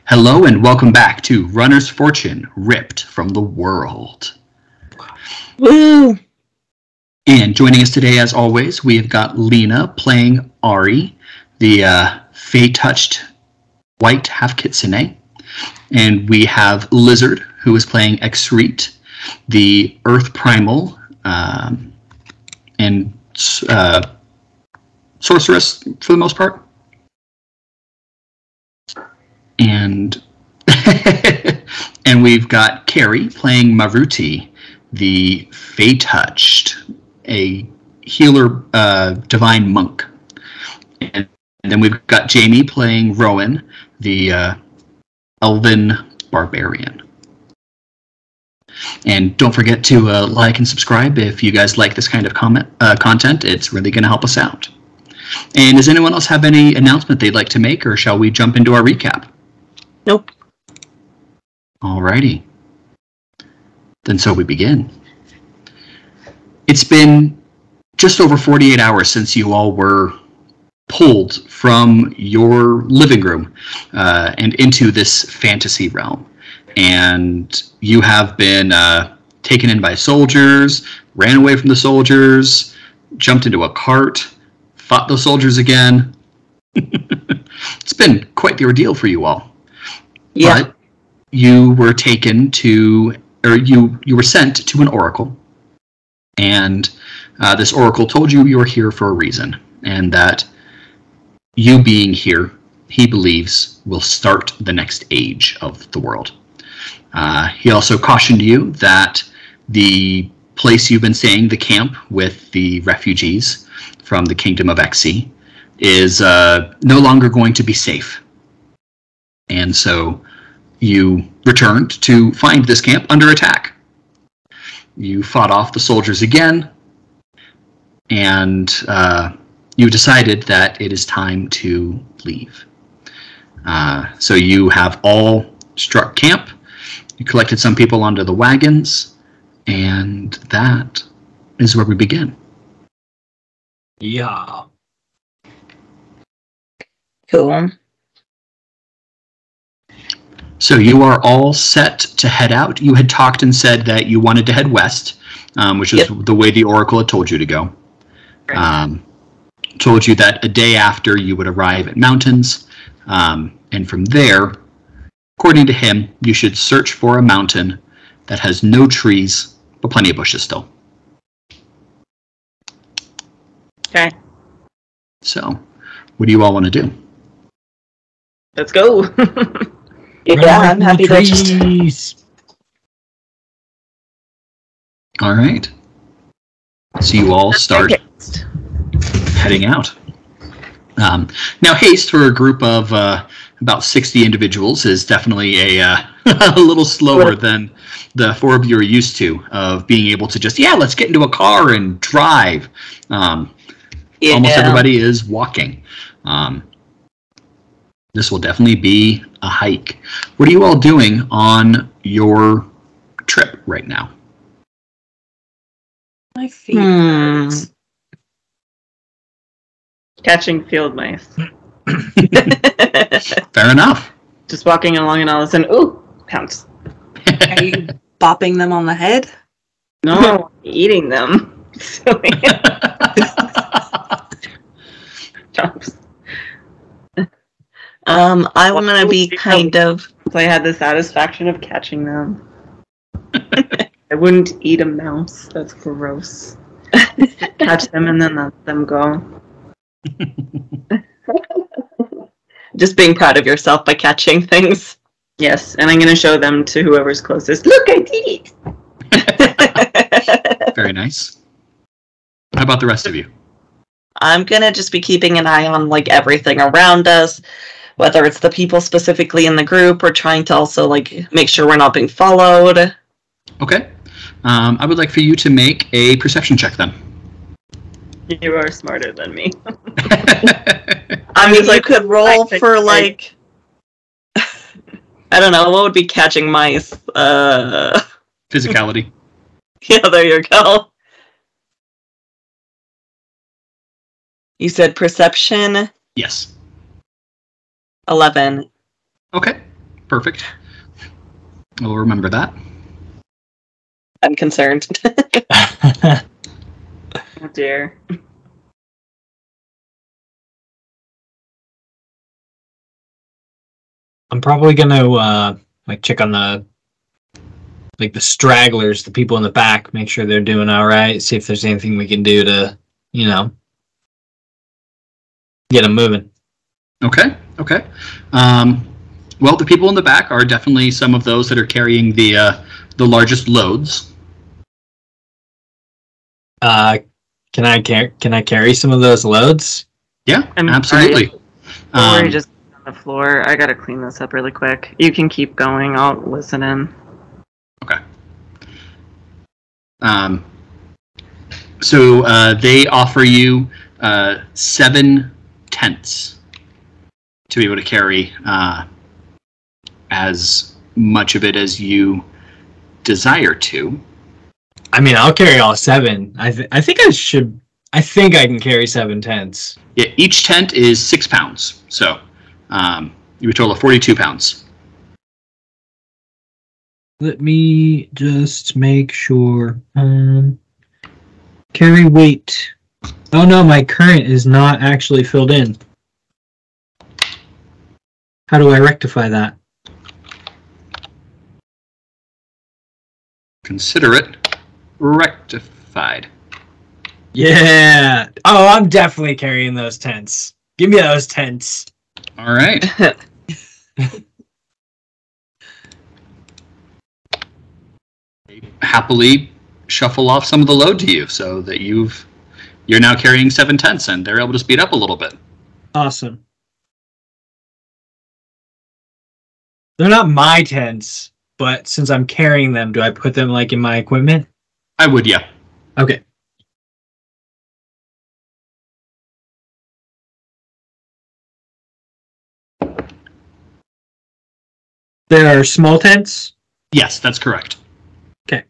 Hello and welcome back to Runner's Fortune, Ripped from the World. Woo! And joining us today, as always, we have got Lena playing Ari, the Fey-touched white half-kitsune. And we have Lizard, who is playing Exreet, the Earth Primal and Sorceress, for the most part. And and we've got Carrie playing Maruti, the Fey-touched, a healer, divine monk. And then we've got Jamie playing Rowan, the elven barbarian. And don't forget to like and subscribe if you guys like this kind of content. It's really going to help us out. And does anyone else have any announcement they'd like to make, or shall we jump into our recap? Nope. Alrighty. Then so we begin. It's been just over 48 hours since you all were pulled from your living room and into this fantasy realm. And you have been taken in by soldiers, ran away from the soldiers, jumped into a cart, fought those soldiers again. It's been quite the ordeal for you all. Yeah. But you were taken to, or you were sent to an oracle, and this oracle told you were here for a reason, and that you being here, he believes, will start the next age of the world. He also cautioned you that the place you've been staying, the camp with the refugees from the kingdom of Exi, is no longer going to be safe. And so you returned to find this camp under attack. You fought off the soldiers again, and you decided that it is time to leave. So you have all struck camp. You collected some people onto the wagons, and that is where we begin. Yeah. Cool. So you are all set to head out. You had talked and said that you wanted to head west, which is the way the Oracle had told you to go. Right. Told you that a day after you would arrive at mountains, and from there, according to him, you should search for a mountain that has no trees, but plenty of bushes still. Okay. So, what do you all want to do? Let's go. Yeah, I'm happy to just... All right. So you all start heading out. Now, haste for a group of about 60 individuals is definitely a little slower than the four of you are used to, of being able to just, let's get into a car and drive. Almost everybody is walking. This will definitely be a hike. What are you all doing on your trip right now? My feet. Catching field mice. Fair enough. Just walking along and all of a sudden, ooh, pounce. Are you bopping them on the head? No, eating them. Jumps. I want to be kind of... So I had the satisfaction of catching them. I wouldn't eat a mouse. That's gross. Catch them and then let them go. Just being proud of yourself by catching things. Yes, and I'm going to show them to whoever's closest. Look, I did it! Very nice. How about the rest of you? I'm going to just be keeping an eye on, everything around us, whether it's the people specifically in the group or trying to also, make sure we're not being followed. Okay. I would like for you to make a perception check, then. You are smarter than me. I mean, you could roll for, I don't know, what would be catching mice? Physicality. Yeah, there you go. You said perception? Yes. 11. Okay. perfect. We'll remember that. I'm concerned. Oh dear. I'm probably gonna check on the stragglers, the people in the back, make sure they're doing all right. See if there's anything we can do to, get them moving. Okay. Well, the people in the back are definitely some of those that are carrying the largest loads. Can I carry some of those loads? Yeah, I'm absolutely. Don't worry, just on the floor. I gotta clean this up really quick. You can keep going. I'll listen in. Okay. So they offer you 7 tents to be able to carry as much of it as you desire to. I mean, I'll carry all 7. I think I can carry 7 tents. Yeah, each tent is 6 pounds, so you would total of 42 pounds. Let me just make sure. Carry weight. Oh no, my current is not actually filled in. How do I rectify that? Consider it rectified. Yeah. Oh, I'm definitely carrying those tents. Give me those tents. All right. Happily shuffle off some of the load to you, so that you're now carrying 7 tents, and they're able to speed up a little bit. Awesome. They're not my tents, but since I'm carrying them, do I put them in my equipment? I would, yeah. Okay. There are small tents? Yes, that's correct. Okay.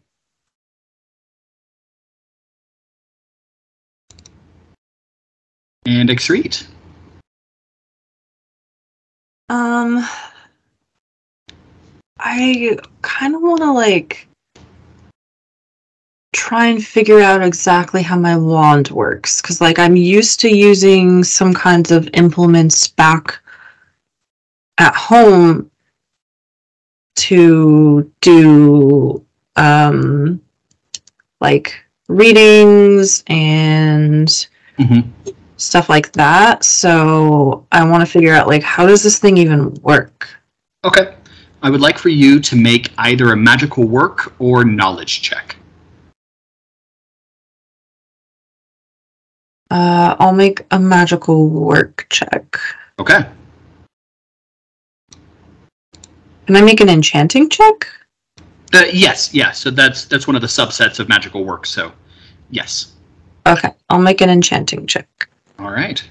And Exreet. I kind of want to try and figure out exactly how my wand works, because I'm used to using some kinds of implements back at home to do readings and stuff like that. So I want to figure out how does this thing even work? Okay. I would like for you to make either a magical work or knowledge check. I'll make a magical work check. Okay. Can I make an enchanting check? Yes, yeah. So that's one of the subsets of magical work. So, yes. Okay, I'll make an enchanting check. All right.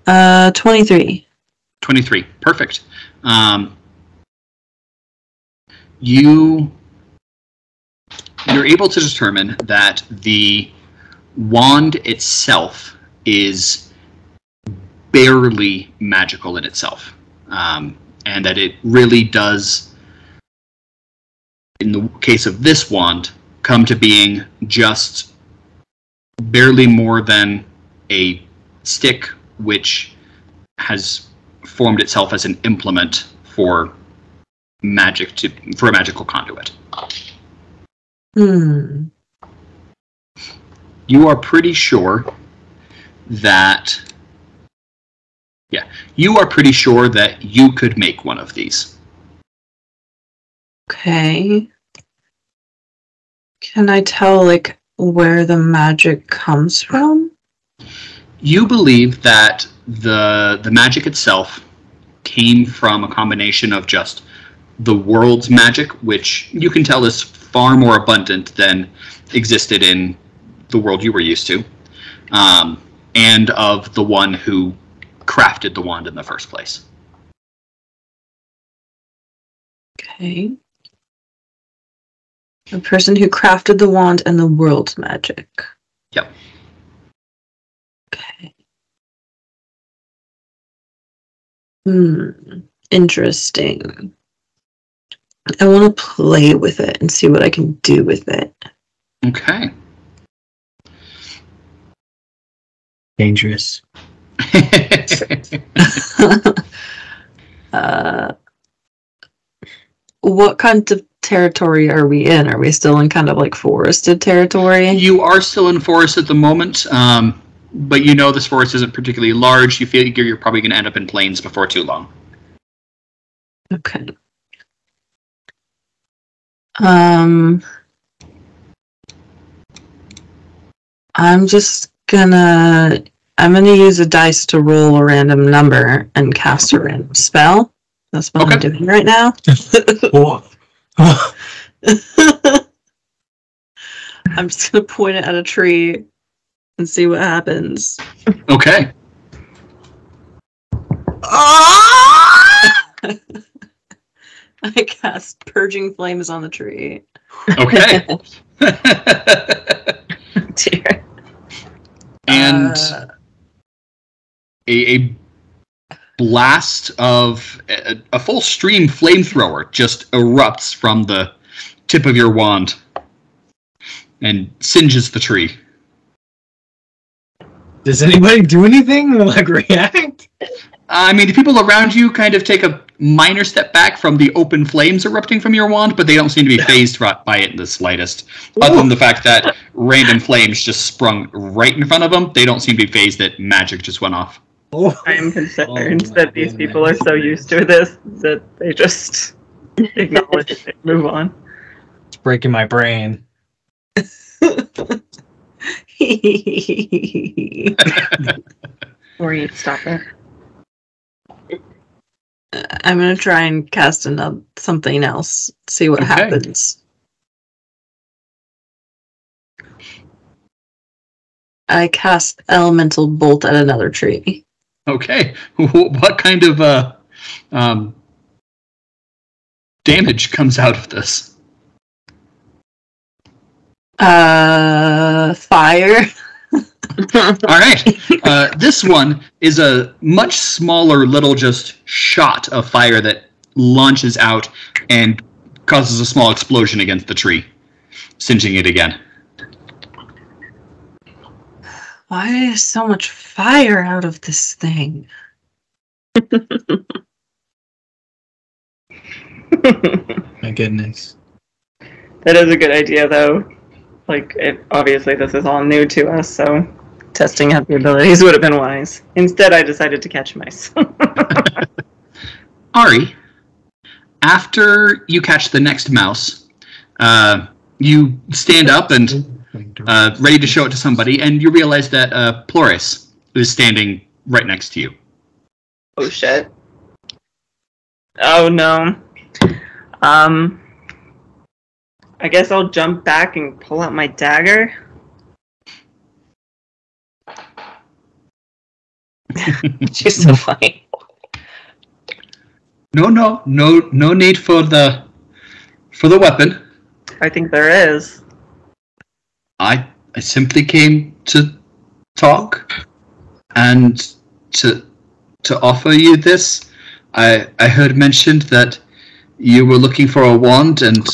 23. 23. Perfect. You're able to determine that the wand itself is barely magical in itself, and that it really does, in the case of this wand, come to being just barely more than a stick which has formed itself as an implement for a magical conduit. You are pretty sure that you could make one of these. Okay. Can I tell where the magic comes from? You believe that the magic itself came from a combination of just the world's magic, which you can tell is far more abundant than existed in the world you were used to, and of the one who crafted the wand in the first place. Okay. The person who crafted the wand and the world's magic. Yep. Okay. Interesting. I want to play with it and see what I can do with it. Okay. Dangerous. What kind of territory are we in? Are we still in kind of like forested territory? You are still in forest at the moment, but you know this forest isn't particularly large. You figure you're probably going to end up in plains before too long. Okay. I'm gonna use a dice to roll a random number and cast a random spell. That's what I'm doing right now. I'm just gonna point it at a tree and see what happens. Okay. I cast Purging Flames on the tree. Okay. Dear. And a blast of a full stream flamethrower just erupts from the tip of your wand and singes the tree. Does anybody do anything or like react? I mean, the people around you kind of take a minor step back from the open flames erupting from your wand, but they don't seem to be phased by it in the slightest. Other than the fact that random flames just sprung right in front of them, they don't seem to be phased that magic just went off. I am concerned that these people are so used to this that they just acknowledge it and move on. It's breaking my brain. Or you stop it. I'm gonna try and cast something else. See what happens. I cast Elemental Bolt at another tree. Okay. What kind of damage comes out of this? Fire. All right. This one is a much smaller little just shot of fire that launches out and causes a small explosion against the tree, singeing it again. Why is so much fire out of this thing? My goodness. That is a good idea, though. Like, obviously this is all new to us, so testing out the abilities would have been wise. Instead, I decided to catch mice. Ari, after you catch the next mouse, you stand up and ready to show it to somebody, and you realize that Ploris is standing right next to you. Oh, shit. Oh, no. I guess I'll jump back and pull out my dagger. She's so funny. No need for the weapon. I think there is. I simply came to talk and to offer you this. I heard mentioned that you were looking for a wand and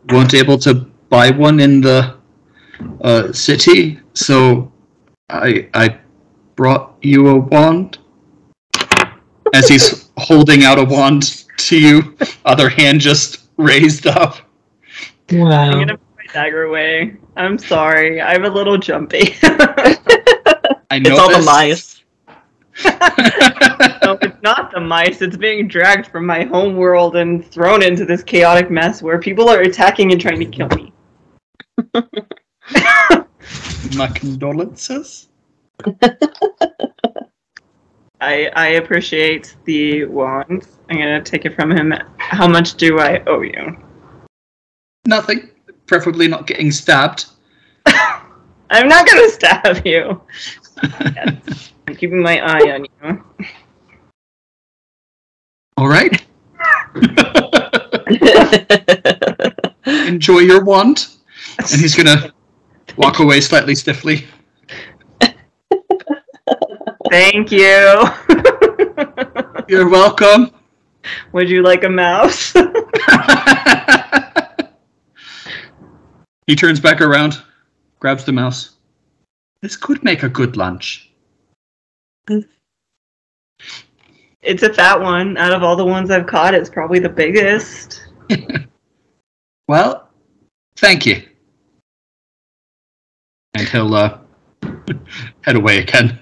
weren't able to buy one in the city, so I brought you a wand. As he's holding out a wand to you, other hand just raised up. Wow. I'm gonna put my dagger away. I'm sorry. I'm a little jumpy. I know It's all this. the mice. No, it's not the mice. It's being dragged from my home world and thrown into this chaotic mess where people are attacking and trying to kill me. My condolences. I appreciate the wand. I'm gonna take it from him. How much do I owe you? Nothing. Preferably not getting stabbed. I'm not gonna stab you. Yes. I'm keeping my eye on you. All right. Enjoy your wand. And he's gonna walk away slightly stiffly. Thank you. You're welcome. Would you like a mouse? He turns back around, grabs the mouse. This could make a good lunch. It's a fat one. Out of all the ones I've caught, it's probably the biggest. Well, thank you. And he'll head away again.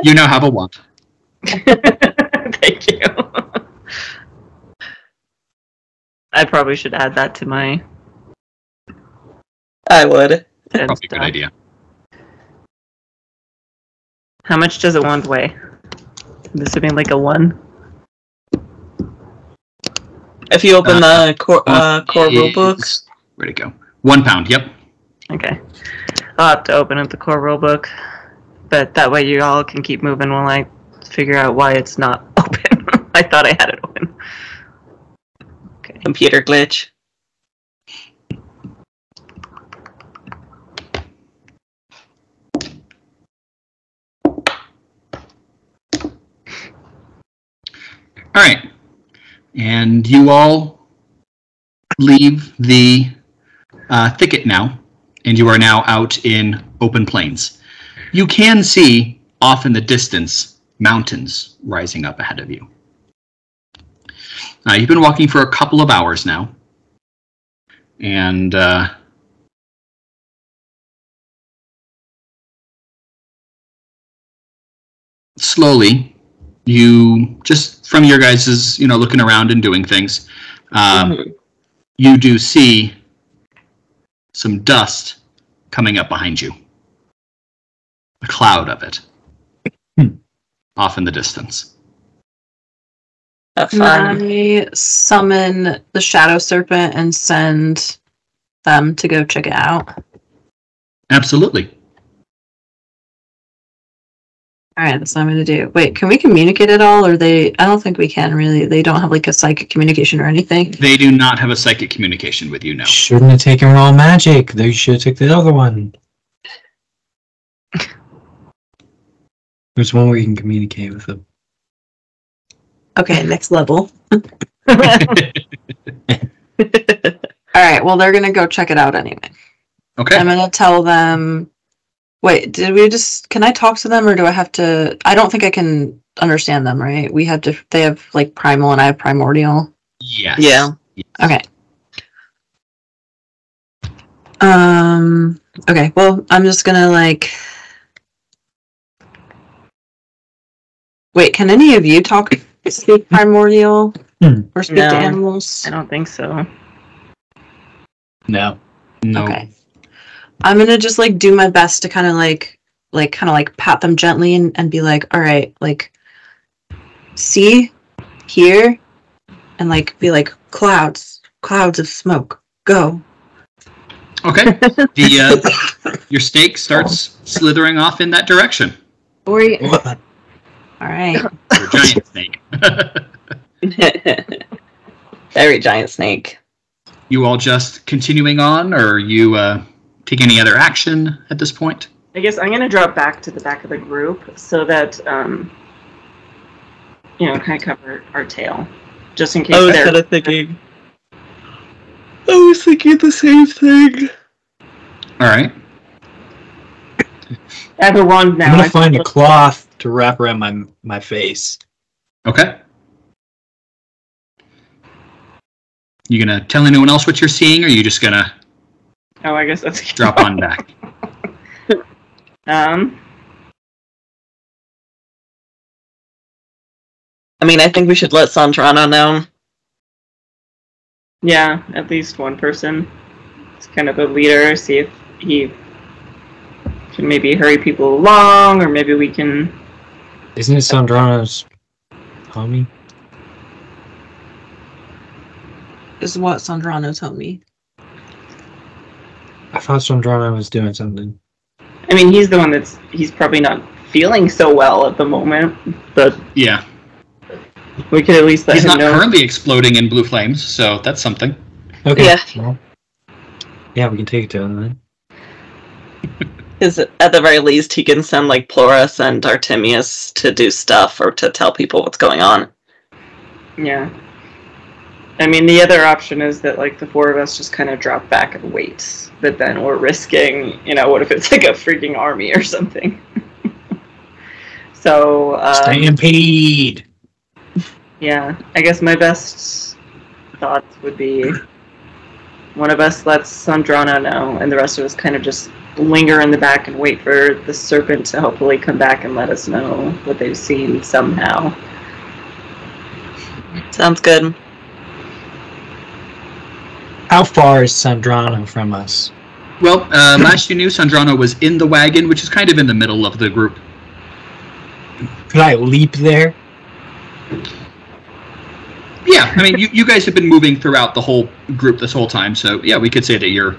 You now have a wand. Thank you. I probably should add that to my... I would. Probably a good idea. How much does a wand weigh? I'm assuming like a 1. If you open the core rulebook. Where'd it go? 1 pound, yep. Okay. I'll have to open up the core rulebook. But that way you all can keep moving while I figure out why it's not open. I thought I had it open. Okay. Computer glitch. All right. And you all leave the thicket now, and you are now out in open plains. You can see off in the distance mountains rising up ahead of you. You've been walking for a couple of hours now, and slowly, you just from your guys' looking around and doing things, you do see some dust coming up behind you. A cloud of it. Off in the distance. Can I summon the Shadow Serpent and send them to go check it out? Absolutely. Alright, that's what I'm going to do. Wait, can we communicate at all? Or I don't think we can really. They don't have like a psychic communication or anything. They do not have a psychic communication with you, no. Shouldn't have taken raw magic. They should have taken the other one. There's one where you can communicate with them. Okay, next level. Alright, well, they're going to go check it out anyway. Okay. I'm going to tell them... Wait, can I talk to them, or do I have to... I don't think I can understand them, right? They have, like, primal and I have primordial. Yes. Yeah. Yes. Okay. Okay, well, I'm just gonna, like... Wait, can any of you speak primordial? Or speak to animals? I don't think so. No. Okay. I'm gonna just like do my best to kind of like pat them gently and be like, all right, like, see, here, and like be like clouds of smoke, go. Okay. Your snake starts slithering off in that direction. All right. Your giant snake. Very giant snake. You all just continuing on, or you take any other action at this point? I guess I'm going to drop back to the back of the group so that, kind of cover our tail. Just in case I was thinking the same thing. All right. I have a wand now. I'm going to find a cloth to wrap around my face. Okay. You going to tell anyone else what you're seeing, or are you just going to I guess that's... drop on back? I mean, I think we should let Sandrana know. Yeah, at least one person. It's kind of a leader, see if he can maybe hurry people along, or maybe we can... Isn't it Sandrana's homie? Is what Sandrano told me. I thought Sandrana was doing something. I mean, he's the one he's probably not feeling so well at the moment, but... Yeah. We could at least let He's him not know. currently exploding in blue flames, so that's something. Okay. Yeah. Well, yeah, we can take it to him then. Because at the very least, he can send like Ploris and Artemius to do stuff or to tell people what's going on. Yeah. I mean, the other option is that like the four of us just kind of drop back and wait. But then we're risking, what if it's like a freaking army or something? So, Stampede! Yeah, I guess my best thoughts would be one of us lets Sandrano know, and the rest of us kind of just linger in the back and wait for the serpent to hopefully come back and let us know what they've seen somehow. Sounds good. How far is Sandrano from us? Well, last you knew, Sandrano was in the wagon, which is kind of in the middle of the group. Could I leap there? Yeah, I mean, you guys have been moving throughout the whole group this whole time, so yeah, we could say that you're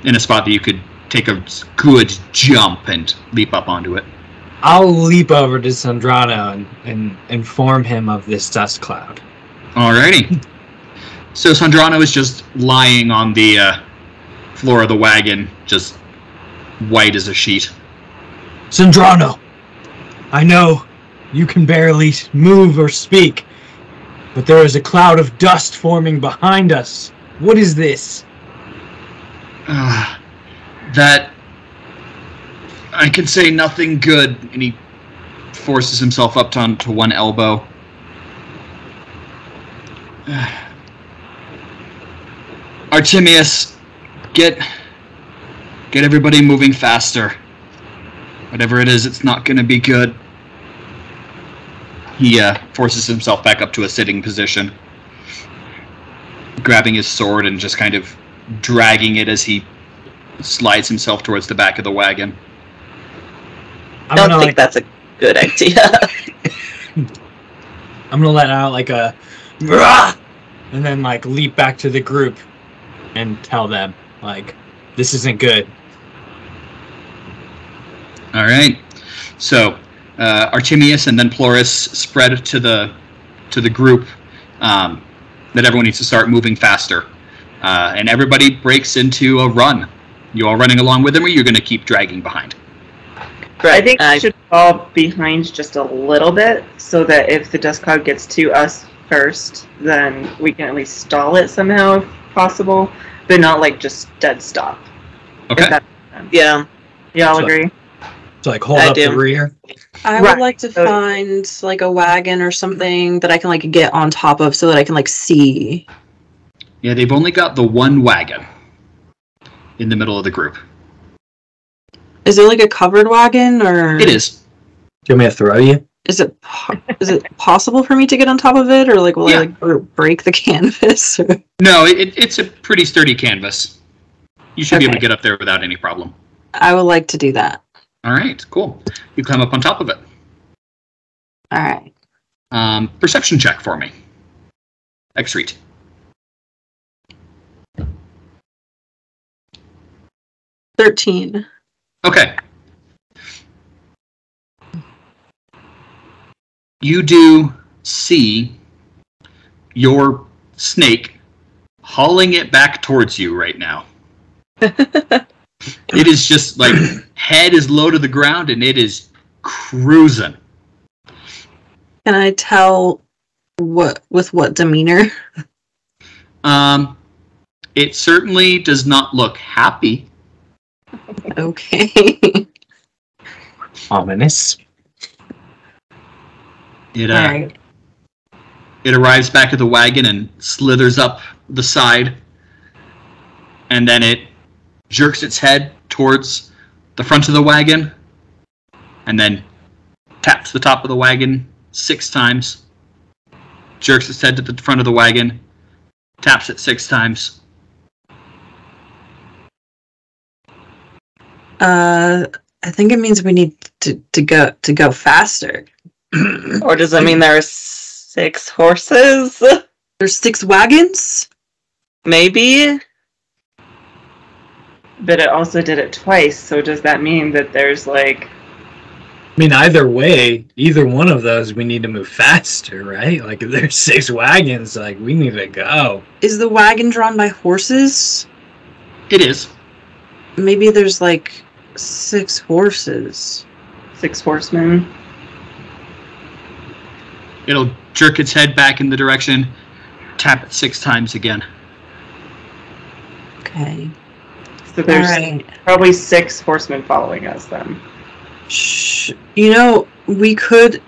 in a spot that you could take a good jump and leap up onto it. I'll leap over to Sandrano and inform him of this dust cloud. Alrighty. So Sandrano is just lying on the floor of the wagon, just white as a sheet. Sandrano, I know you can barely move or speak, but there is a cloud of dust forming behind us. What is this? That I can say nothing good, and he forces himself up onto one elbow. Artemius, get everybody moving faster. Whatever it is, it's not going to be good. He forces himself back up to a sitting position, grabbing his sword and just kind of dragging it as he slides himself towards the back of the wagon. I don't think that's a good idea. I'm gonna let out like a "Rah!" and then like leap back to the group and tell them like this isn't good. All right. So Artemius and then Ploris spread to the group that everyone needs to start moving faster, and everybody breaks into a run. You all running along with him, or you're going to keep dragging behind? I think we should fall behind just a little bit, so that if the dust cloud gets to us first, then we can at least stall it somehow if possible, but not like just dead stop. Okay. Yeah. Y'all agree? So like hold up the rear. I would like to find like a wagon or something that I can like get on top of so that I can like see. Yeah, they've only got the one wagon in the middle of the group. Is there like a covered wagon or? It is. Do you want me to throw you? Is it possible for me to get on top of it, or like will I like break the canvas? No, it's a pretty sturdy canvas. You should be able to get up there without any problem. I would like to do that. All right, cool. You climb up on top of it. All right. Perception check for me. X-Read. $13. Okay. You do see your snake hauling it back towards you right now. It is just like head is low to the ground and it is cruising. Can I tell with what demeanor? It certainly does not look happy. Okay. Ominous. It Right. It arrives back at the wagon and slithers up the side, and then it jerks its head towards the front of the wagon, and then taps the top of the wagon 6 times, jerks its head to the front of the wagon, taps it 6 times. I think it means we need to go faster. Or does that mean there are 6 horses? There's 6 wagons? Maybe? But it also did it twice, so does that mean that there's like... I mean, either way, either one of those, we need to move faster, right? Like, if there's 6 wagons, like, we need to go. Is the wagon drawn by horses? It is. Maybe there's like 6 horses. 6 horsemen. It'll jerk its head back in the direction, tap it 6 times again. Okay. So there's Alright. probably 6 horsemen following us then. You know, we could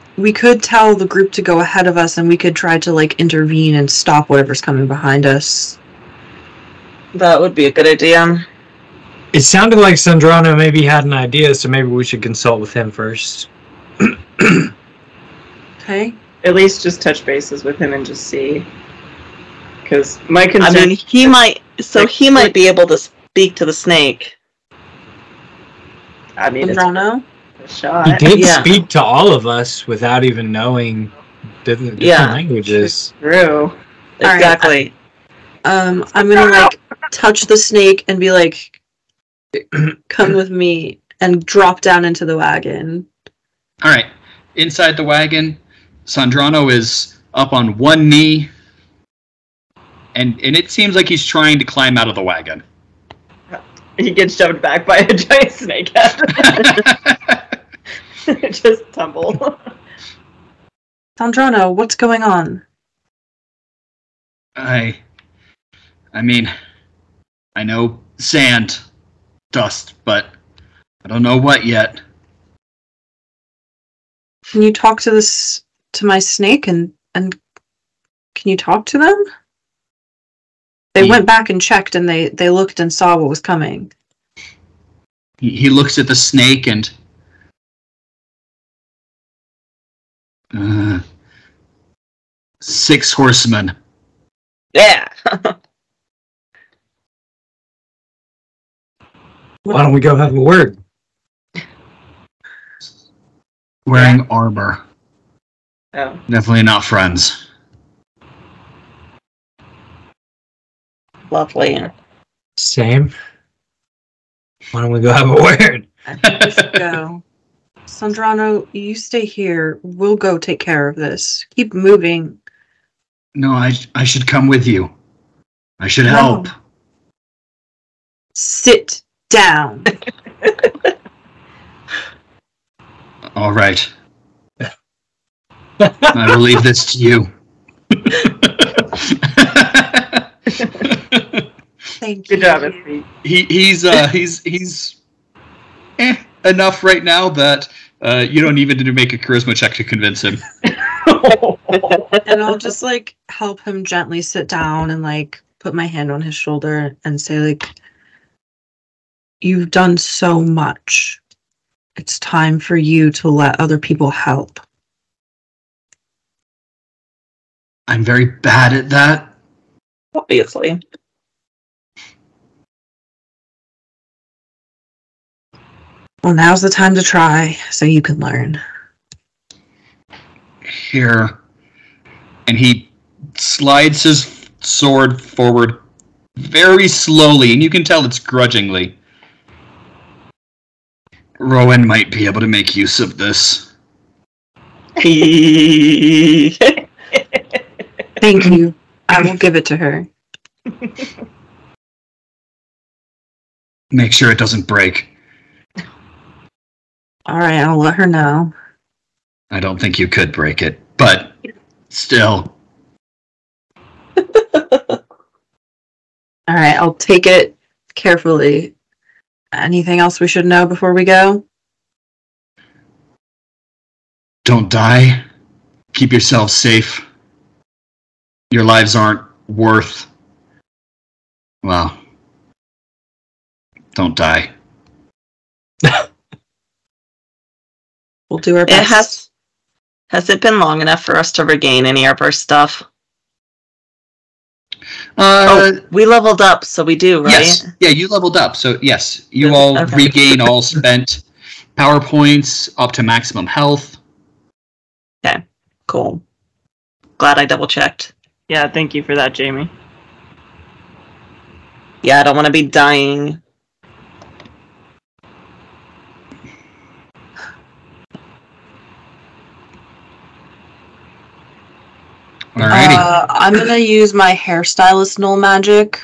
tell the group to go ahead of us, and we could try to like intervene and stop whatever's coming behind us. That would be a good idea. It sounded like Sandrano maybe had an idea, so maybe we should consult with him first. Okay. At least just touch bases with him and just see. Because my concern... I mean, he might be able to speak to the snake. I mean, it's Sandrano? a shot. He did Yeah. speak to all of us without even knowing different Yeah. languages. True. right. Exactly. I'm gonna like touch the snake and be like, come with me, and drop down into the wagon. All right. Inside the wagon, Sandrano is up on one knee, and it seems like he's trying to climb out of the wagon. He gets shoved back by a giant snake head. Just tumble. Sandrano, what's going on? I mean, I know sand, dust, but I don't know what yet. Can you talk to my snake and can you talk to them? They Yeah. went back and checked, and they looked and saw what was coming. He looks at the snake and... 6 horsemen. Yeah. Why don't we go have a word? Wearing armor. Oh. Definitely not friends. Lovely. Same. Why don't we go have a word? I think we should go. Sandrano, you stay here. We'll go take care of this. Keep moving. No, I should come with you. I should No. help. Sit down. All right. I will leave this to you. Thank you. Good job, Esty. He's enough right now that you don't even need to make a charisma check to convince him. And I'll just like help him gently sit down and like put my hand on his shoulder and say like, you've done so much. It's time for you to let other people help. I'm very bad at that. Obviously. Well, now's the time to try so you can learn. Here. And he slides his sword forward very slowly, and you can tell it's grudgingly. Rowan might be able to make use of this. Thank you. I will give it to her. Make sure it doesn't break. All right, I'll let her know. I don't think you could break it, but still. All right, I'll take it carefully. Anything else we should know before we go? Don't die. Keep yourselves safe. Your lives aren't worth... Well... Don't die. We'll do our It best. has it been long enough for us to regain any of our stuff? We leveled up, so we do, right? Yes. Yeah, you leveled up. So, yes, you all Okay. regain all spent power points up to maximum health. Okay, cool. Glad I double checked. Yeah, thank you for that, Jamie. Yeah, I don't want to be dying. Alrighty. I'm gonna use my hairstylist null magic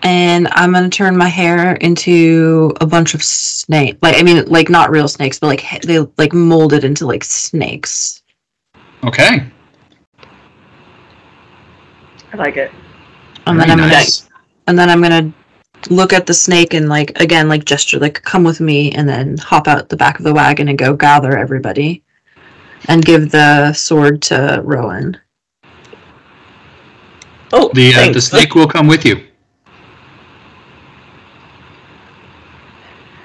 And I'm gonna turn my hair into a bunch of snake. Like not real snakes, but like they like molded into like snakes. Okay. I like it. And Very then nice. I'm gonna look at the snake and like again like gesture like come with me, and then hop out the back of the wagon and go gather everybody, and give the sword to Rowan. Oh, The snake will come with you.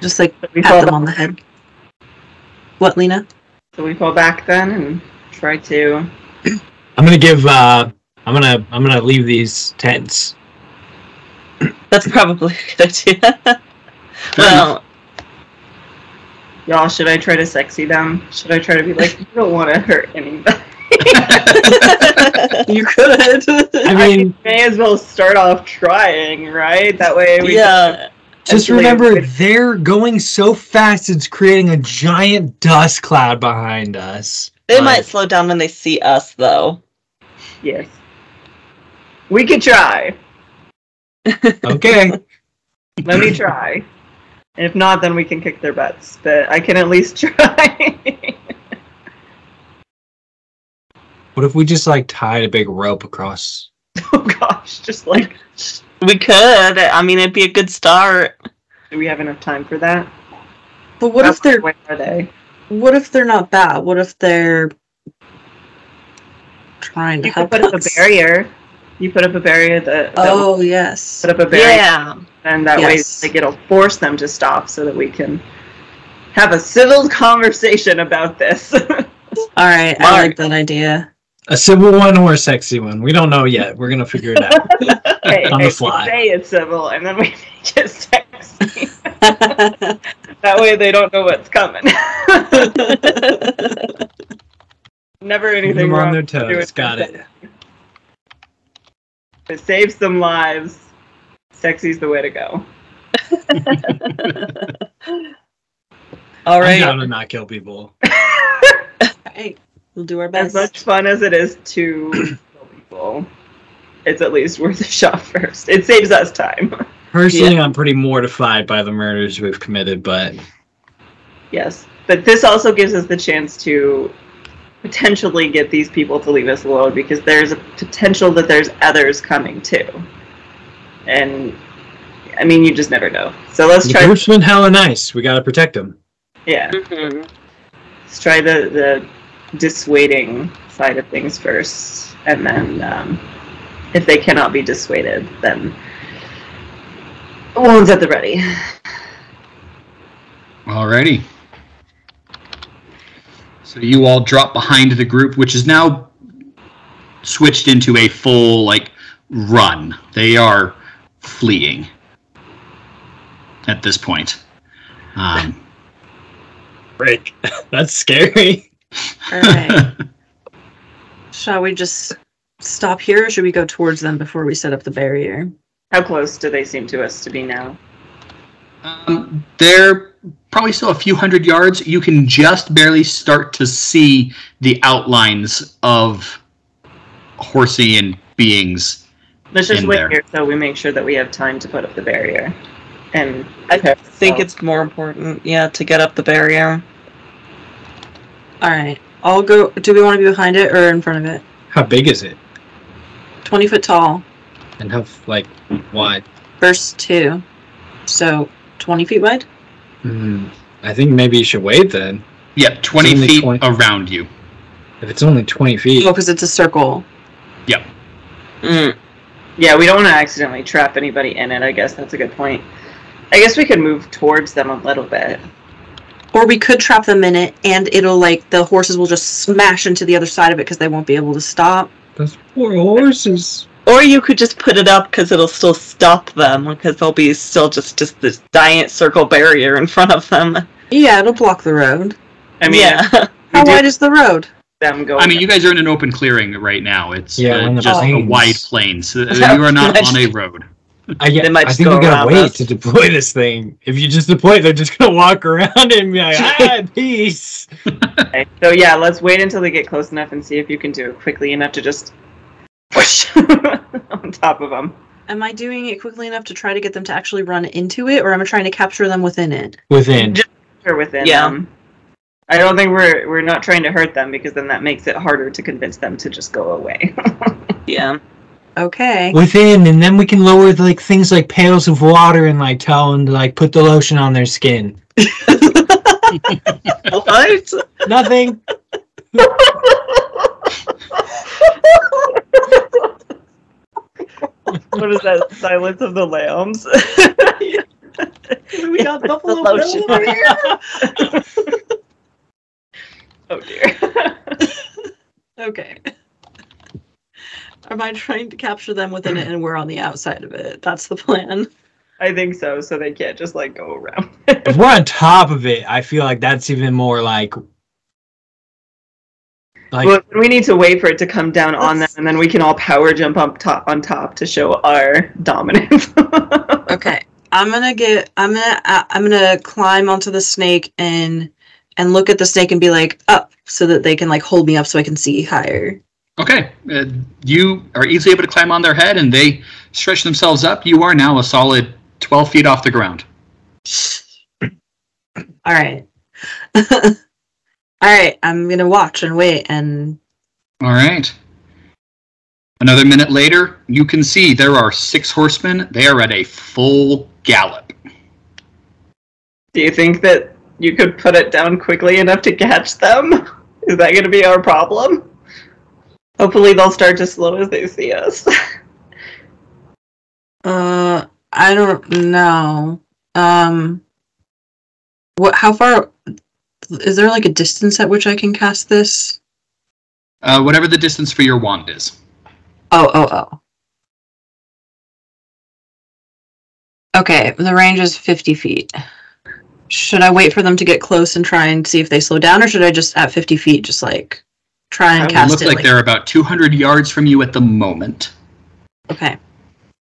Just like We pat fall them on the head. What, Lena? So we fall back then and try to. I'm gonna give. I'm gonna leave these tents. that's probably a good idea. Well, Y'all, should I try to sexy them? Should I try to be like, you don't want to hurt anybody? You could. I mean, May as well start off trying, right? That way we yeah. just actually remember avoid- they're going so fast it's creating a giant dust cloud behind us. They might slow down when they see us, though. Yes. We could try. Okay. Let me try. And if not, then we can kick their butts. But I can at least try. What if we just like tied a big rope across? Oh gosh, just like, We could. I mean, it'd be a good start. do we have enough time for that? But what How if they're far away are they? what if they're not bad? What if they're trying to You could help put up a us? barrier. You put up a barrier that Oh yes. put up a barrier, Yeah. and that Yes. way, like, it'll force them to stop so that we can have a civil conversation about this. All right, I like that idea. A civil one or a sexy one? We don't know yet. We're gonna figure it out. Hey, On the we fly. say it's civil, and then we just sexy. That way, they don't know what's coming. Never Keep anything them wrong. on their with doing toes. Got it. It saves some lives. Sexy's the way to go. All I'm right. down to not kill people. Hey, we'll do our As best. much fun as it is to kill people, it's at least worth a shot first. It saves us time. Personally, I'm pretty mortified by the murders we've committed, but Yes. But this also gives us the chance to potentially get these people to leave us alone, because there's a potential that there's others coming too. And, I mean, you just never know. So let's the try. group's been hella nice. We gotta protect them. Yeah. Mhm. Let's try the dissuading side of things first. And then, if they cannot be dissuaded, then wounds at the ready. Alrighty. So you all drop behind the group, which is now switched into a full, like, run. They are fleeing at this point. Break. That's scary. All right. Shall we just stop here, or should we go towards them before we set up the barrier? How close do they seem to us to be now? They're probably still a few hundred yards. You can just barely start to see the outlines of Horsian beings. Let's just In wait there. here so we make sure that we have time to put up the barrier. And I think it's more important, to get up the barrier. All right. I'll go. Do we want to be behind it or in front of it? How big is it? 20 foot tall. And how wide? Verse 2. So 20 feet wide? I think maybe you should wait then. Yep, 20 It's only feet 20. around you. If it's only 20 feet. Oh, because it's a circle. Yep. Mm. yeah, we don't want to accidentally trap anybody in it. I guess that's a good point. I guess we could move towards them a little bit. Or we could trap them in it, and it'll, like, the horses will just smash into the other side of it because they won't be able to stop. Those poor horses. Or you could just put it up because it'll still stop them, because there'll be still just this giant circle barrier in front of them. Yeah, it'll block the road. I mean, Yeah. How do- wide is the road? them going. I mean, you guys are in an open clearing right now. It's Yeah, on the just a plains. wide plain, so you are not on a road. They might I just think go we gotta around wait us. to deploy this thing. If you just deploy it, they're just gonna walk around and be like, ah, peace. Okay, so yeah, let's wait until they get close enough and see if you can do it quickly enough to just push on top of them. Am I doing it quickly enough to try to get them to actually run into it, or am I trying to capture them within it? Within. Just within Yeah. them. I don't think we're not trying to hurt them because then that makes it harder to convince them to just go away. Yeah. Okay. Within, and then we can lower like things like pails of water and like tell them to like put the lotion on their skin. What? Nothing. What is that? Silence of the Lambs? We got Buffalo lotion. Bill over here. Oh dear. Okay. Am I trying to capture them within it and we're on the outside of it? That's the plan. I think so, so they can't just like go around. If we're on top of it, I feel like that's even more like Well, we need to wait for it to come down on them, and then we can all power jump up on top to show our dominance. Okay. I'm gonna climb onto the snake and look at the snake and be like up so that they can like hold me up so I can see higher. Okay, you are easily able to climb on their head, and they stretch themselves up. You are now a solid 12 feet off the ground. All right. All right, I'm gonna watch and wait and. All right. Another minute later, you can see there are 6 horsemen. They are at a full gallop. Do you think that you could put it down quickly enough to catch them? Is that going to be our problem? Hopefully they'll start to slow as they see us. I don't know. How far is there like a distance at which I can cast this? Whatever the distance for your wand is. Oh. Okay, the range is 50 feet. Should I wait for them to get close and try and see if they slow down, or should I just at 50 feet just like try and It cast looks it? like they're about 200 yards from you at the moment. Okay.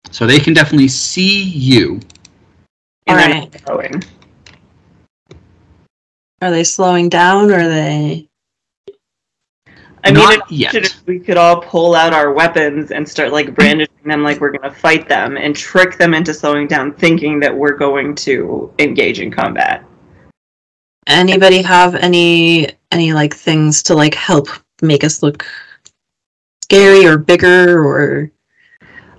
So they can definitely see you. All And then right. going. Are they slowing down, or are they? I mean, Not yet. if we could all pull out our weapons and start like brandishing them like we're going to fight them and trick them into slowing down, thinking that we're going to engage in combat. Anybody have any like things to like help make us look scary or bigger or?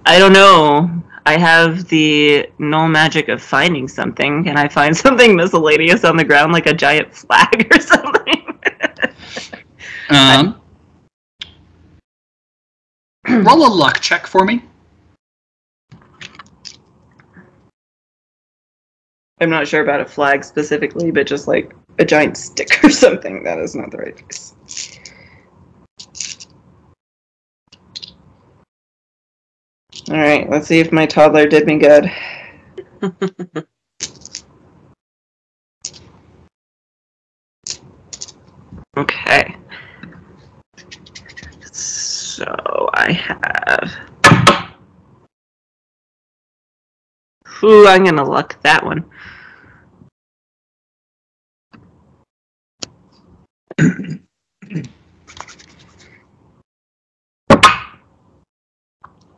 I don't know. I have the null magic of finding something. Can I find something miscellaneous on the ground, like a giant flag or something? Roll a luck check for me. I'm not sure about a flag specifically, but just like a giant stick or something. That is not the right place. Alright, let's see if my toddler did me good. Okay. So I have... Ooh, I'm gonna luck that one.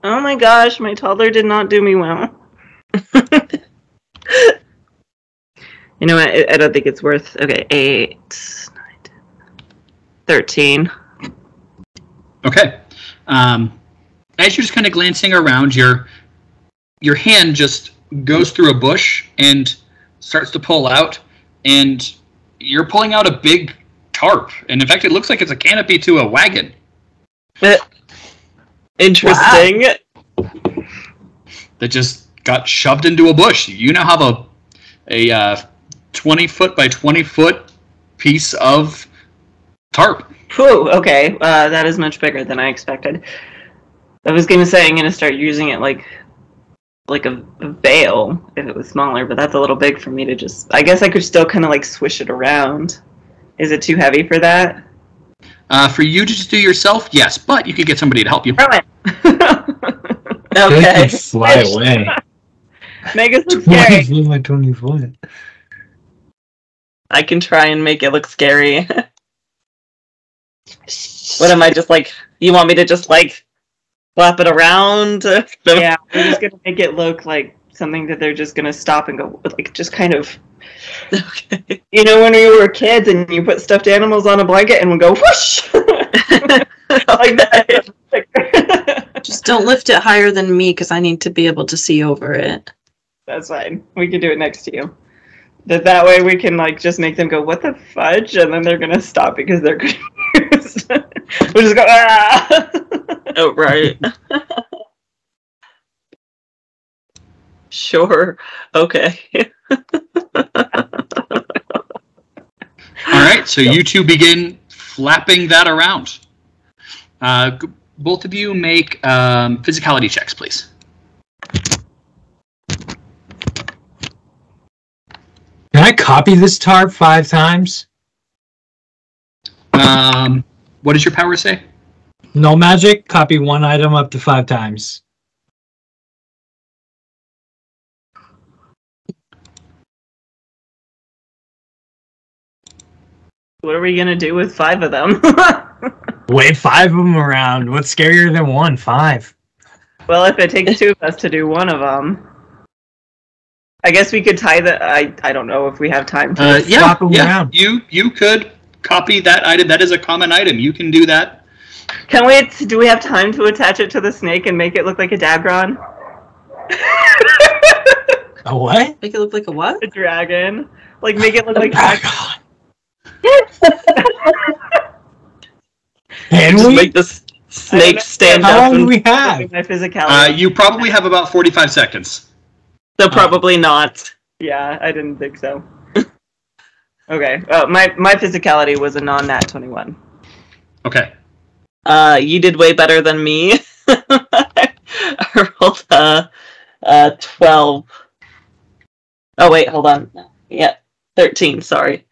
Oh my gosh, my toddler did not do me well. You know what? I don't think it's worth... Okay, 8, 9, 10, 13. Okay. As you're just kind of glancing around, your hand just goes through a bush and starts to pull out, and you're pulling out a big tarp. And in fact, it looks like it's a canopy to a wagon. Interesting. Wow. That just got shoved into a bush. You now have a 20-foot by 20-foot piece of tarp. Whew, okay. That is much bigger than I expected. I was going to say I'm going to start using it like a veil if it was smaller, but that's a little big for me to just... I guess I could still kind of like swish it around. Is it too heavy for that? For you to just do yourself, yes, but you could get somebody to help you. Okay. Fly away. Make us look scary. 20 foot by 20 foot. I can try and make it look scary. What am I just like? You want me to just like flap it around. Yeah, we're just gonna make it look like something that they're just gonna stop and go, like, just kind of. Okay. You know, when we were kids and you put stuffed animals on a blanket and would go whoosh, like that. Just don't lift it higher than me because I need to be able to see over it. That's fine. We can do it next to you. That way we can like just make them go, "What the fudge?" and then they're gonna stop because they're confused. We'll just go, "Ah!" Oh, right. Sure. Okay. All right, so you two begin flapping that around. Both of you make physicality checks, please. Can I copy this tarp 5 times? What does your power say? No magic. Copy 1 item up to 5 times. What are we gonna do with 5 of them? Wave 5 of them around. What's scarier than 1? 5. Well, if it takes 2 of us to do 1 of them, I guess we could tie the. I don't know if we have time to. swap them around. You could copy that item. That is a common item. You can do that. Can we? Do we have time to attach it to the snake and make it look like a Dagron? A what? Make it look like a what? A dragon. Like make it look like. Can Just we? make this snake stand How up. long do And we have? My physicality. You probably have about 45 seconds. no, probably not. Yeah, I didn't think so. Okay. My physicality was a non-nat 21. Okay. You did way better than me. I rolled 12. Oh wait, hold on. Yeah, 13. Sorry.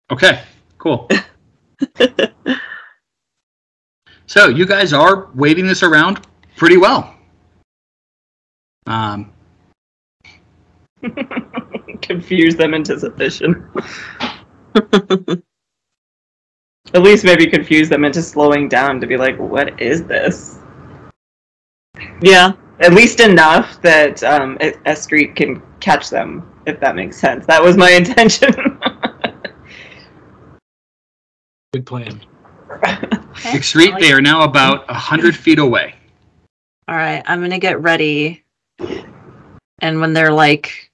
Okay. Cool. So you guys are waving this around pretty well. Confuse them into submission. At least maybe confuse them into slowing down to be like, what is this? Yeah. At least enough that Estreet can catch them, if that makes sense. That was my intention. Good plan. Extreme, they are now about 100 feet away. All right, I'm gonna get ready. And when they're like,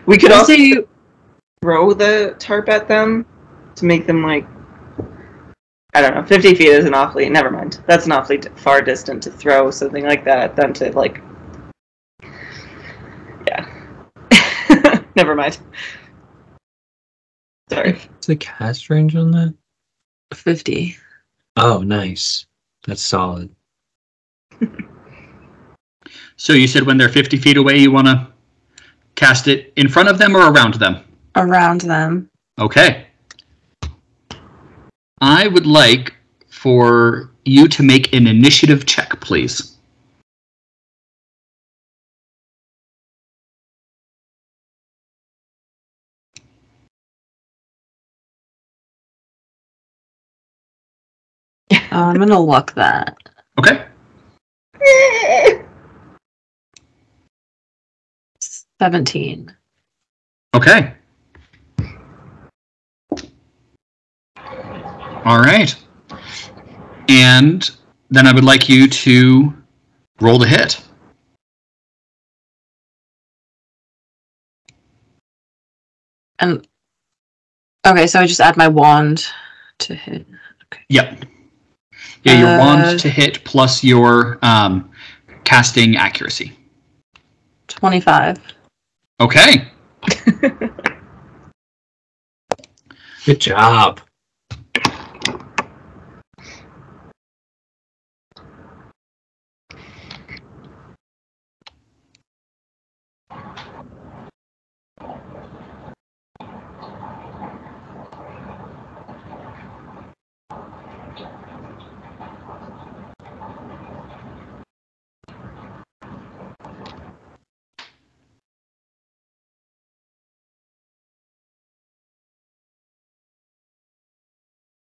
We could also say, throw the tarp at them to make them like, I don't know, 50 feet is an awfully, never mind. That's an awfully far distant to throw something like that at them to like, yeah. Never mind. Sorry. What's the cast range on that? 50. Oh, nice. That's solid. So you said when they're 50 feet away, you want to cast it in front of them or around them? Around them. Okay. I would like for you to make an initiative check, please. I'm gonna luck that. Okay. 17. Okay. All right. And then I would like you to roll the hit. And okay, so I just add my wand to hit. Okay. Yep. Yeah, your wand to hit plus your casting accuracy. 25. Okay. Good job.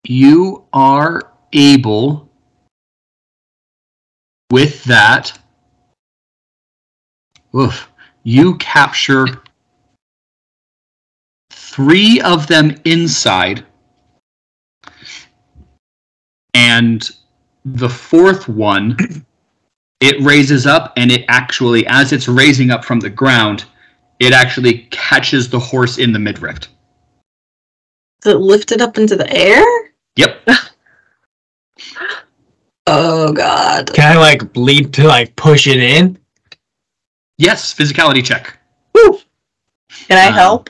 You are able, with that, you capture 3 of them inside, and the 4th one, it raises up, and it actually, as it's raising up from the ground, it actually catches the horse in the midriff. Is it lifted up into the air? Yep. Oh god. Can I like bleed to like push it in? Yes, physicality check. Woo! Can I help?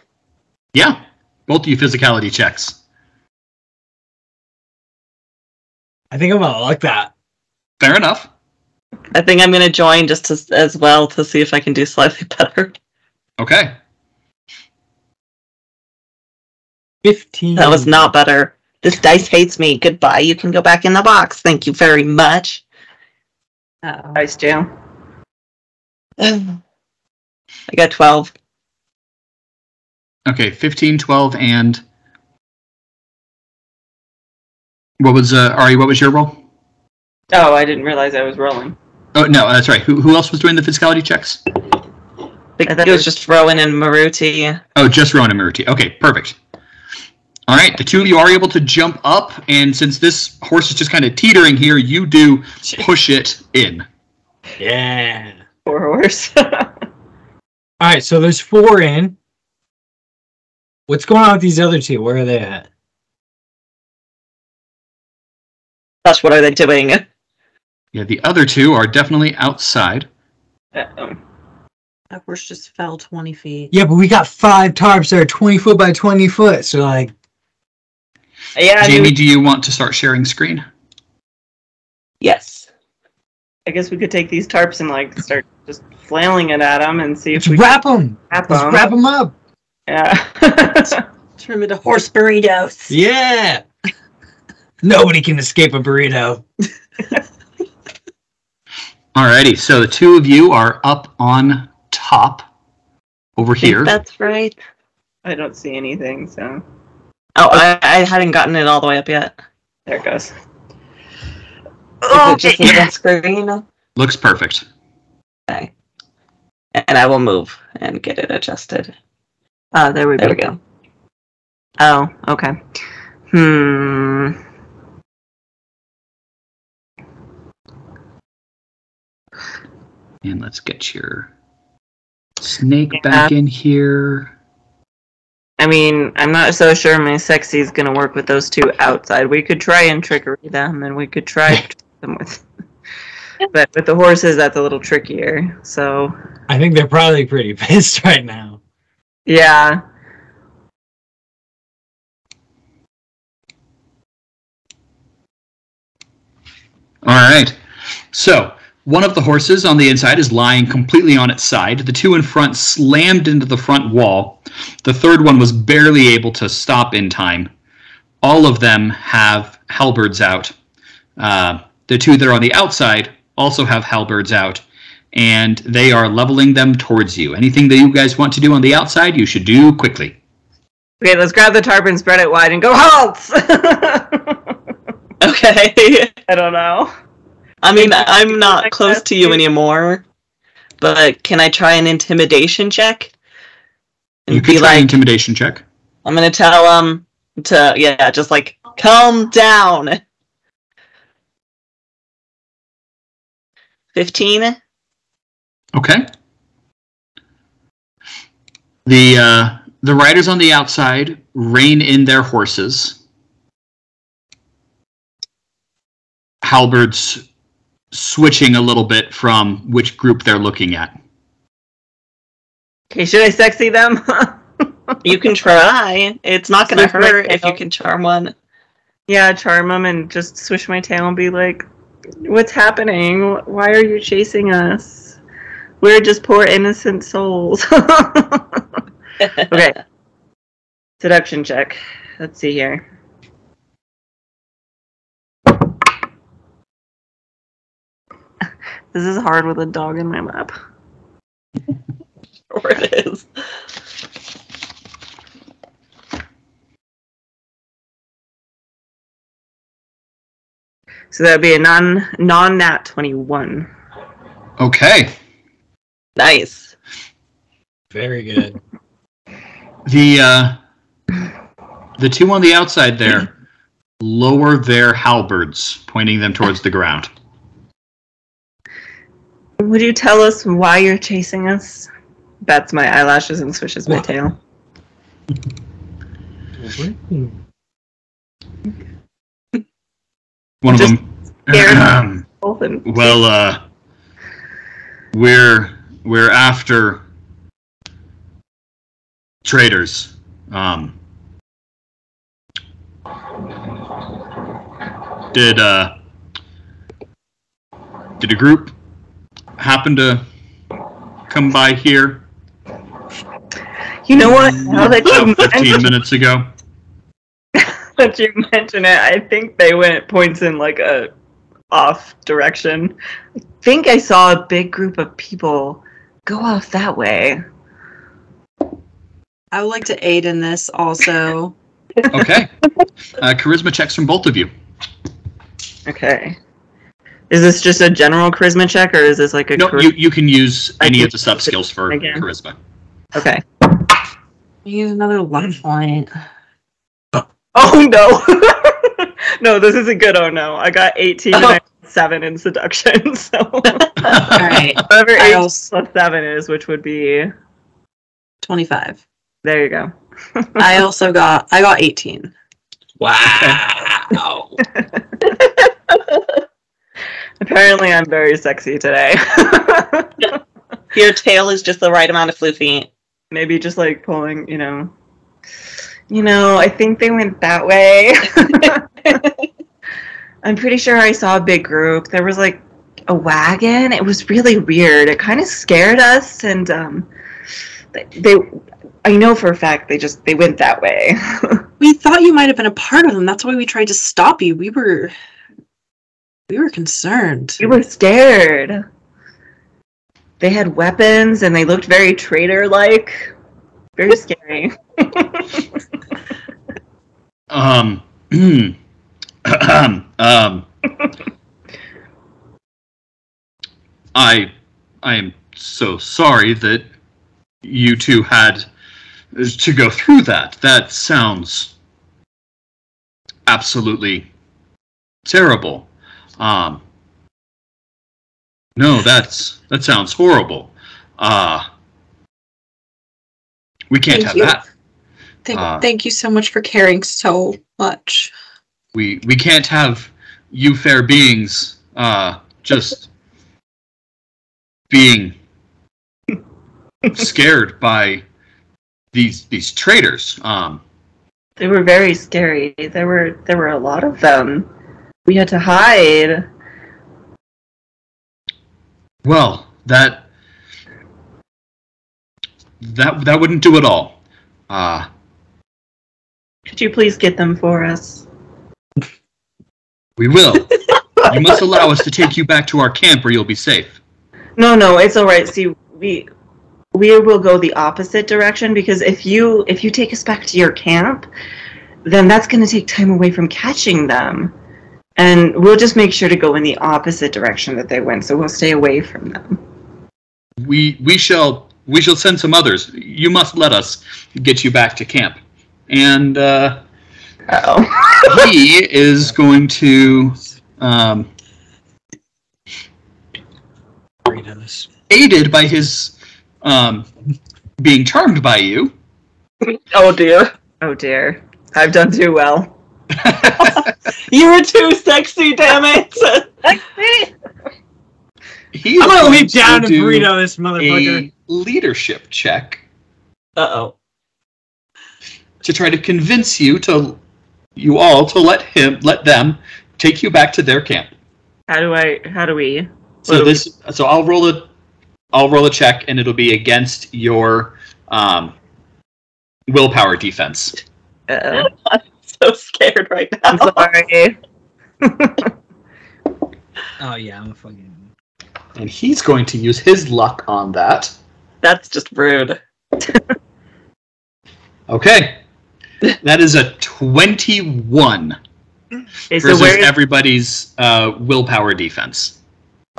Yeah, both of you physicality checks. I think I'm gonna like that. Fair enough. I think I'm going to join just as well to see if I can do slightly better. Okay. 15. That was not better. This dice hates me. Goodbye. You can go back in the box. Thank you very much. Uh-oh. Ice jam. I got 12. Okay, 15, 12, and... What was, Ari, what was your roll? Oh, I didn't realize I was rolling. Oh, no, that's right. Who else was doing the physicality checks? I think it was just Rowan and Maruti. Oh, just Rowan and Maruti. Okay, perfect. All right, the 2 of you are able to jump up, and since this horse is just kind of teetering here, you do push it in. Yeah. Poor horse. Alright, so there's 4 in. What's going on with these other 2? Where are they at? Gosh, what are they doing? Yeah, the other 2 are definitely outside. Uh-oh. That horse just fell 20 feet. Yeah, but we got 5 tarps that are 20 foot by 20 foot, so like... Yeah, Jamie, do you want to start sharing screen? Yes. I guess we could take these tarps and like start just flailing it at them and see if Let's we wrap them! wrap Let's them. wrap them up! Yeah. Turn them into horse burritos. Yeah! Nobody can escape a burrito. Alrighty, so the 2 of you are up on top over here. That's right. I don't see anything, so Oh, I hadn't gotten it all the way up yet. there it goes. Is it just in that screen? Looks perfect. Okay. And I will move and get it adjusted. There we There we go. Oh, okay. And let's get your snake back in here. I mean, I'm not so sure my sexy is going to work with those 2 outside. We could try and trickery them, and we could try to trick them with... But with the horses, that's a little trickier, so... I think they're probably pretty pissed right now. Yeah. Alright, so one of the horses on the inside is lying completely on its side. The 2 in front slammed into the front wall. The 3rd one was barely able to stop in time. All of them have halberds out. The 2 that are on the outside also have halberds out, and they are leveling them towards you. Anything that you guys want to do on the outside, you should do quickly. Okay, let's grab the tarp and spread it wide and go halt! Okay. I don't know. I mean, I'm not close to you anymore, but can I try an intimidation check? And You could try an intimidation check. I'm gonna tell them to, yeah, just like, calm down. 15? Okay. The riders on the outside rein in their horses. Halberds switching a little bit from which group they're looking at. Okay, should I sexy them? You can try. It's not gonna Swish my hurt if you tail. can charm one. Yeah, charm them and just swish my tail and be like, what's happening? Why are you chasing us? We're just poor innocent souls. Okay. Seduction check. Let's see here. This is hard with a dog in my lap. Sure it is. So that'd be a non-nat 21. Okay. Nice. Very good. The two on the outside there lower their halberds, pointing them towards the ground. Would you tell us why you're chasing us? Bats my eyelashes and swishes my tail. One of Just them. Open. Well, we're after traders. Did a group happen to come by here? You know what? Now that you 15 minutes ago. that you mention it, I think they points in like a off direction. I think I saw a big group of people go off that way. I would like to aid in this also. Okay. Charisma checks from both of you. Okay. Is this just a general charisma check, or is this like a... No, you can use any of the sub skills for again. charisma. Okay. Use another luck point. Oh, no! No, this is a good oh, no. I got 18 and I got 7 in seduction, so... Alright. Whatever 8 plus 7 is, which would be... 25. There you go. I got 18. Wow. Apparently I'm very sexy today. Your tail is just the right amount of floofy. Maybe just like pulling, I think they went that way. I'm pretty sure I saw a big group. There was like a wagon. It was really weird. It kind of scared us, and I know for a fact they went that way. We thought you might have been a part of them. That's why we tried to stop you. We were concerned. We were scared. They had weapons and they looked very traitor-like. Very scary. I am so sorry that you two had to go through that. That sounds absolutely terrible. No, that sounds horrible. We can't have that. Thank you so much for caring so much. We can't have you fair beings just being scared by these traitors. They were very scary. There were a lot of them. We had to hide. Well, that wouldn't do it all. Could you please get them for us? We will. You must allow us to take you back to our camp where you'll be safe. No, it's all right. See, we will go the opposite direction, because if you take us back to your camp, then that's going to take time away from catching them. And we'll just make sure to go in the opposite direction that they went, so we'll stay away from them. We shall send some others. You must let us get you back to camp. And he is going to aided by his being charmed by you. Oh dear. I've done too well. You were too sexy, damn it! He's I'm gonna leap to down and do burrito this motherfucker. a leadership check Uh-oh. to try to convince you all to let them take you back to their camp. How do we? So I'll roll a check, and it'll be against your willpower defense. Uh-oh. I'm so scared right now. I'm sorry. Oh yeah, I'm a fucking... And he's going to use his luck on that. That's just rude. Okay. That is a 21. Okay, so versus where is everybody's willpower defense.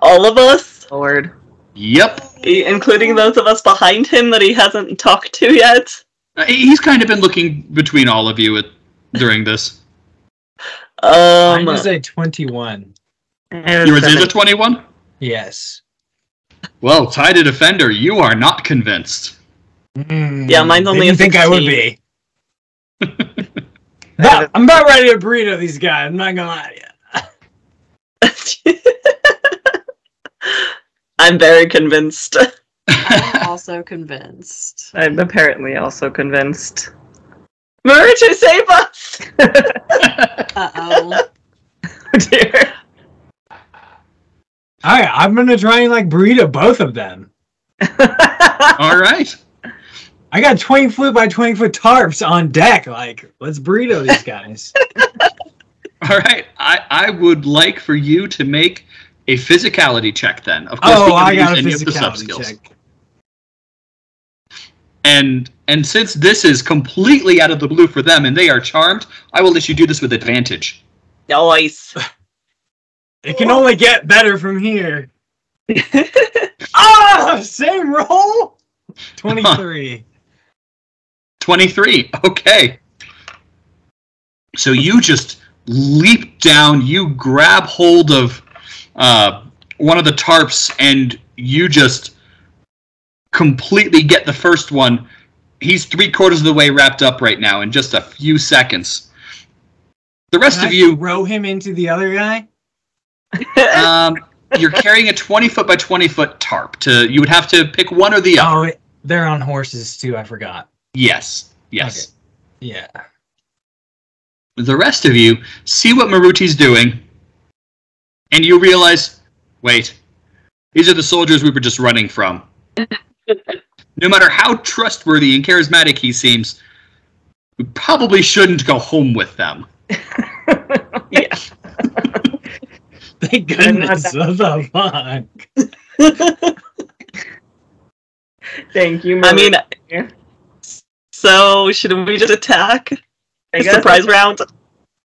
All of us, Lord? Yep. including those of us behind him that he hasn't talked to yet. He's kind of been looking between all of you during this. Mine is a 21. Yours is a 21? Yes. Well, Tided Defender, you are not convinced. Yeah, mine's only a Didn't think I would 16. be. No, I'm about ready to burrito these guys. I'm not gonna lie to you. I'm very convinced. I'm also convinced. I'm apparently also convinced. Marucci, save us! Uh-oh. Oh dear. Alright, I'm gonna try and like burrito both of them. All right. I got 20-foot by 20-foot tarps on deck. Like, let's burrito these guys. All right. I would like for you to make a physicality check then. Of course, Oh, I use got a any of the physicality sub-skills. check. And since this is completely out of the blue for them and they are charmed, I will let you do this with advantage. Nice. It can only get better from here. Ah! Same roll? 23. 23. Okay. So you just leap down, you grab hold of one of the tarps, and you just completely get the first one. He's 3/4 of the way wrapped up right now in just a few seconds. The rest Can of I you, throw him into the other guy? you're carrying a 20-foot by 20-foot tarp. You would have to pick one or the other. Oh, they're on horses too. I forgot. Yes. Okay. Yeah. The rest of you see what Maruti's doing, and you realize, wait, these are the soldiers we were just running from. No matter how trustworthy and charismatic he seems, we probably shouldn't go home with them. Yeah. Thank goodness. What the fuck? Thank you. I mean, Maria. so should we just attack? I guess Surprise round?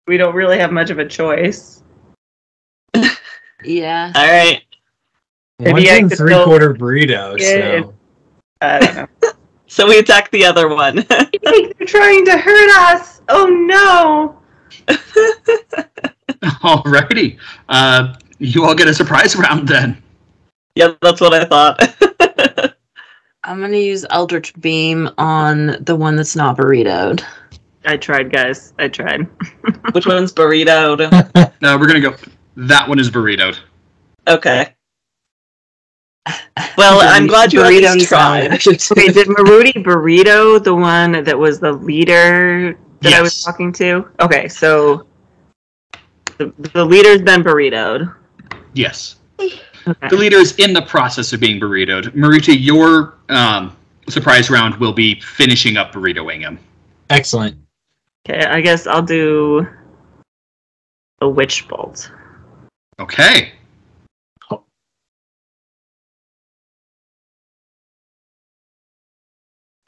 we don't really have much of a choice. Yeah. Alright. Maybe One's I in could 3/4 burrito, Yeah, so. I don't know. So we attack the other one. They're trying to hurt us. Oh no. Alrighty. You all get a surprise round then. Yeah, that's what I thought. I'm gonna use Eldritch Beam on the one that's not burritoed. I tried, guys. I tried. Which one's burritoed? No, we're going to go. That one is burritoed. Okay. Well, I'm glad you at least tried. Wait, did Maruti burrito the one that was the leader that I was Yes. talking to? Okay, so the leader's been burritoed. Yes. Okay. The leader is in the process of being burritoed. Maruti, your surprise round will be finishing up burritoing him. Excellent. Okay, I guess I'll do a witch bolt. Okay.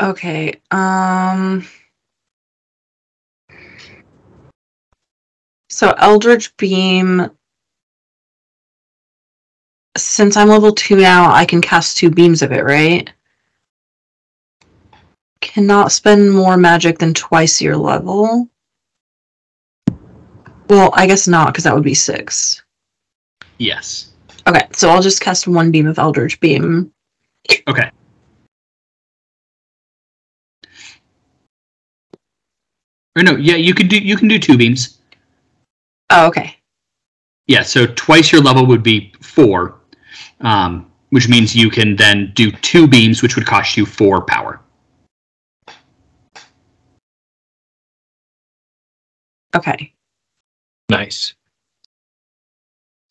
Okay. So Eldritch Beam. Since I'm level 2 now, I can cast 2 beams of it, right? Cannot spend more magic than twice your level. Well, I guess not, because that would be 6. Yes. Okay, so I'll just cast 1 beam of Eldritch Beam. Okay. Or no, yeah, you can do 2 beams. Oh, okay. Yeah, so twice your level would be 4, which means you can then do 2 beams, which would cost you 4 power. Okay. Nice.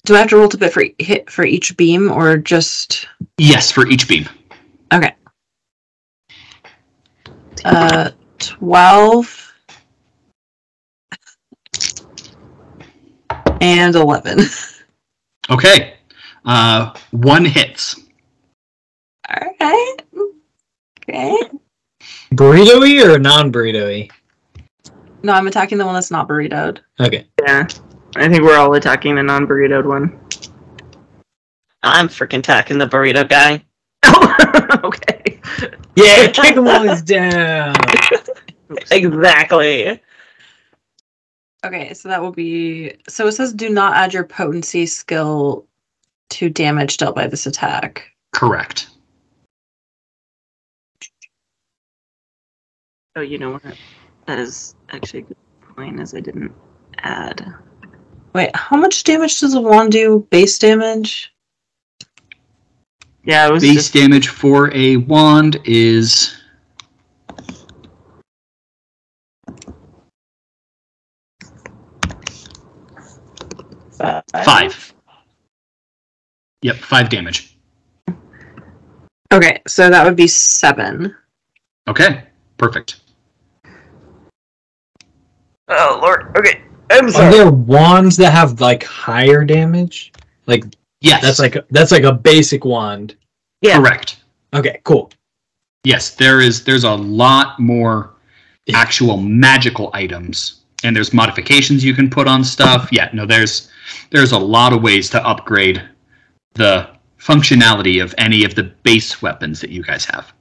Do I have to roll to hit for each beam, or just... Yes, for each beam. Okay. 12... and 11. Okay. 1 hits. Alright. Okay. Burrito-y or non-burrito-y? No, I'm attacking the one that's not burritoed. Okay. Yeah. I think we're all attacking the non-burritoed one. I'm freaking attacking the burrito guy. Oh, okay. Yeah, kick him while he's down. Exactly. Okay, so that will be... So it says do not add your potency skill to damage dealt by this attack. Correct. Oh, you know what? That is actually a good point, as I didn't add. Wait, how much damage does a wand do? Base damage? Yeah, it was Base just... damage for a wand is 5. Yep, 5 damage. Okay, so that would be 7. Okay, perfect. Oh, Lord. Okay. I'm Are sorry. there wands that have like higher damage? Like Yes, that's like a basic wand. Yeah. correct. Okay, cool. Yes, there's a lot more actual magical items, and there's modifications you can put on stuff. Yeah, no, there's a lot of ways to upgrade the functionality of any of the base weapons that you guys have.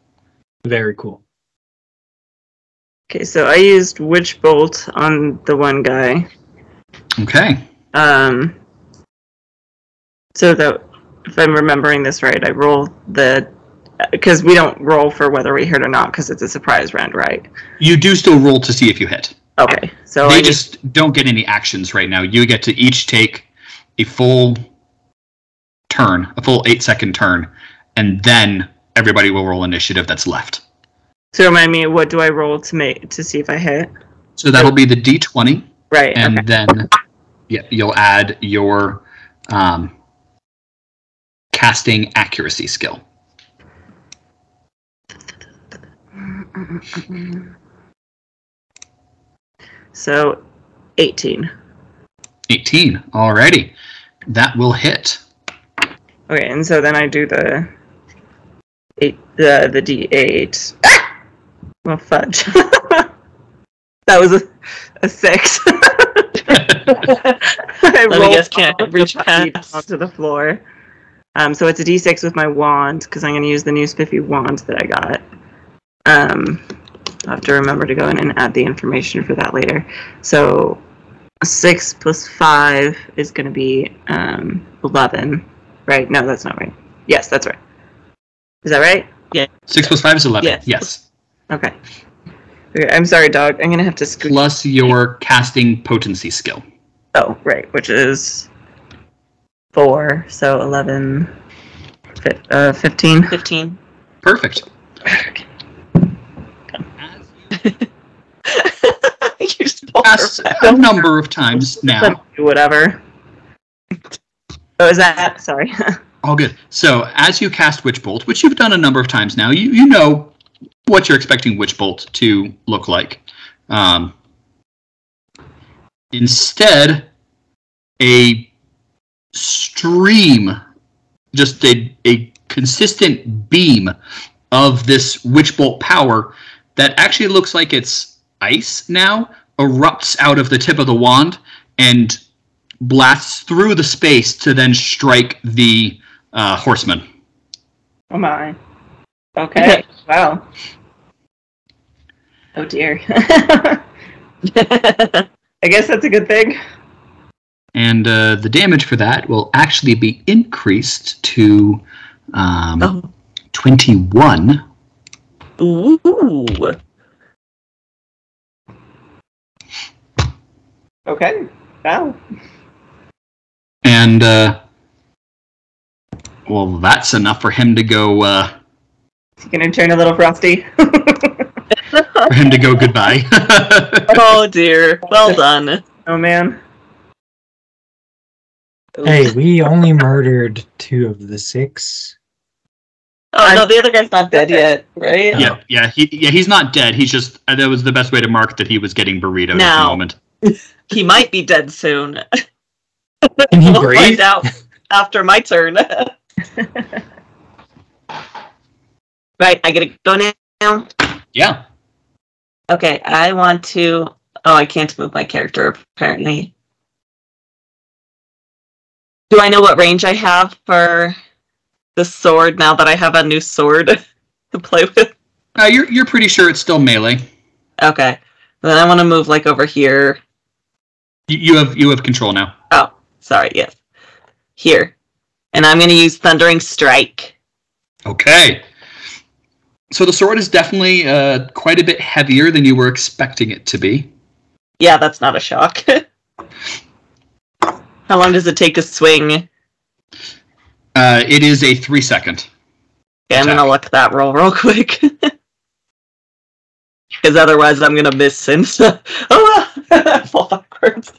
Very cool. Okay, so I used Witch Bolt on the one guy. Okay. So that, if I'm remembering this right, I roll because we don't roll for whether we hit or not, because it's a surprise round, right? You do still roll to see if you hit. Okay, so They just don't get any actions right now. You get to each take a full turn, a full 8-second turn, and then everybody will roll initiative that's left. So remind me, what do I roll to see if I hit? So that'll be the D20, Right. and Okay. then you'll add your casting accuracy skill. So 18. 18. Alrighty. That will hit. Okay, and so then I do the D8. Ah! Well, fudge. That was a 6. I Let me guess, can't reach past. onto the floor. So it's a D6 with my wand, because I'm going to use the new spiffy wand that I got. I'll have to remember to go in and add the information for that later. So 6 plus 5 is going to be 11. Right? No, that's not right. Yes, that's right. Is that right? 6 plus 5 is 11. Yes. Yes. Okay. Okay, I'm sorry, dog. I'm going to have to scoot. Plus your casting potency skill. Oh, right, which is 4. So 11, 15. 15. Perfect. You spoke Cast her a number of times now. Whatever. Oh, is that? Sorry. All good. So as you cast Witch Bolt, which you've done a number of times now, you know what you're expecting Witch Bolt to look like. Instead, a stream, just a consistent beam of this Witch Bolt power that actually looks like it's ice now, erupts out of the tip of the wand and blasts through the space to then strike the horseman. Oh my. Okay. Wow. Oh dear. I guess that's a good thing. And the damage for that will actually be increased to 21. Ooh. Okay. Wow. And, well, that's enough for him to go, Is he gonna turn a little frosty? for him to go goodbye. Oh dear. Well done. Oh man. Hey, we only murdered 2 of the 6. Oh no, the other guy's not dead yet, right? He's not dead. He's just, that was the best way to mark that he was getting burritoed at the Now. moment. He might be dead soon. Can he We'll breathe? find out after my turn. Right, I get to go now? Yeah. Okay, I want to Oh, I can't move my character, apparently. Do I know what range I have for the sword now that I have a new sword to play with? You're pretty sure it's still melee. Okay. Then I want to move, like, over here. You have control now. Oh, sorry, yes. Here. And I'm going to use Thundering Strike. Okay. So the sword is definitely quite a bit heavier than you were expecting it to be. Yeah, that's not a shock. How long does it take to swing? It is a 3-second. Okay, I'm going to look that roll real quick. Because otherwise I'm going to miss since... oh, I fall backwards.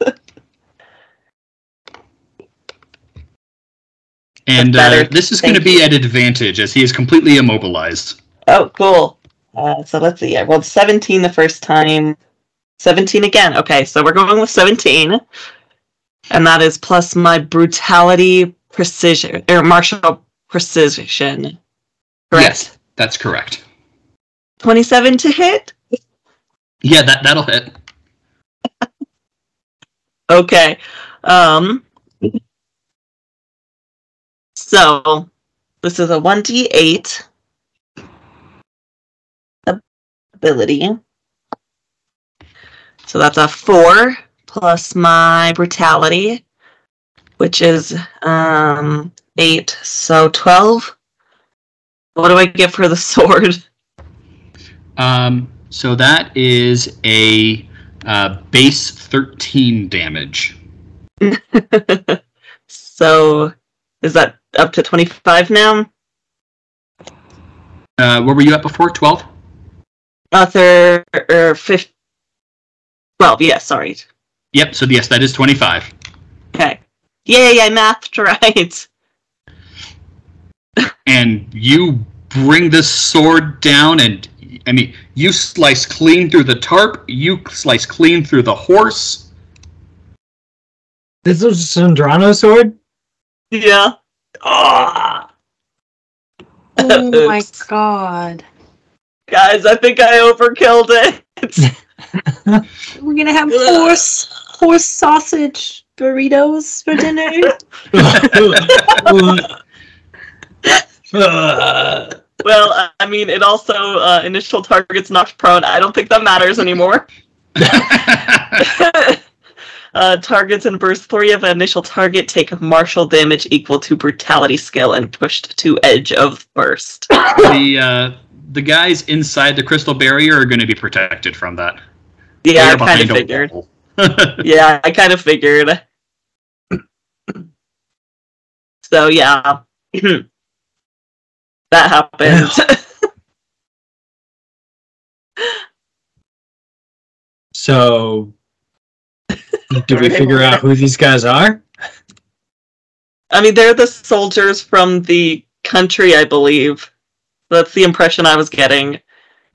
And this is going to be at advantage as he is completely immobilized. Oh, cool. So let's see. I rolled 17 the first time. 17 again. Okay, so we're going with 17. And that is plus my brutality precision, or martial precision. Correct? Yes, that's correct. 27 to hit? Yeah, that'll hit. Okay. So, this is a 1d8 ability. So that's a 4 plus my brutality, which is 8, so 12. What do I get for the sword? So that is a base 13 damage. So, is that up to 25 now? What were you at before? 12? 15. 12, yes, sorry. Yep, so yes, that is 25. Okay. Yay, I mathed right. And you bring this sword down, and I mean, you slice clean through the tarp, you slice clean through the horse. This was a Sandrano sword? Yeah. Oh, Oh my god. guys, I think I overkilled it. We're gonna have horse sausage burritos for dinner. Well, I mean, it also initial targets knocked prone. I don't think that matters anymore. Targets in burst 3 of an initial target take martial damage equal to brutality skill and pushed to edge of burst. The guys inside the crystal barrier are going to be protected from that. Yeah, I kind of figured. Yeah, I kind of figured. So, yeah. That happened. So, did we figure out who these guys are? I mean, they're the soldiers from the country, I believe. That's the impression I was getting.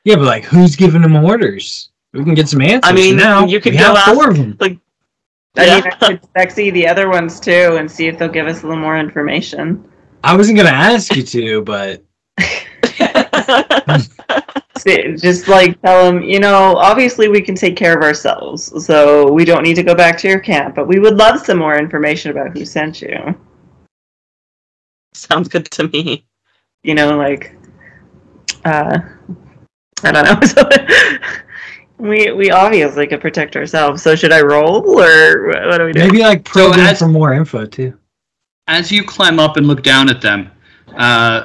Yeah, but like, who's giving them orders? We can get some answers. I mean, now. you could we go have ask, 4 of them. like, I yeah. mean, I could sexy the other ones too and see if they'll give us a little more information. I wasn't gonna ask you to, but Just like tell them, obviously we can take care of ourselves, so we don't need to go back to your camp, but we would love some more information about who sent you. Sounds good to me. I don't know. So, we obviously could protect ourselves, so should I roll, or what do we do? maybe like probe them for more info too. As you climb up and look down at them,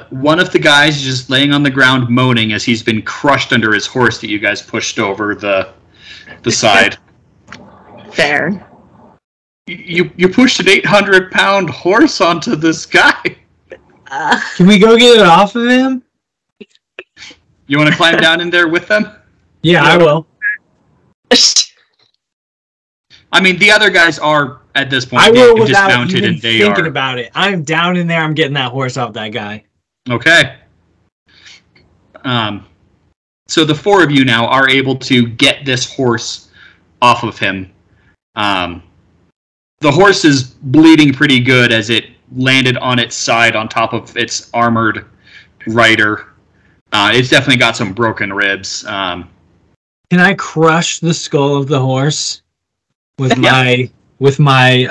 one of the guys is just laying on the ground moaning as he's been crushed under his horse that you guys pushed over the side. Fair. You pushed an 800-pound horse onto this guy. Can we go get it off of him? You want to climb down in there with them? Yeah, I will. I mean, the other guys are, at this point, I will without dismounted even and they thinking are... about it. I'm down in there. I'm getting that horse off that guy. Okay. So the 4 of you now are able to get this horse off of him. The horse is bleeding pretty good as it landed on its side on top of its armored rider. It's definitely got some broken ribs. Can I crush the skull of the horse with Yeah. my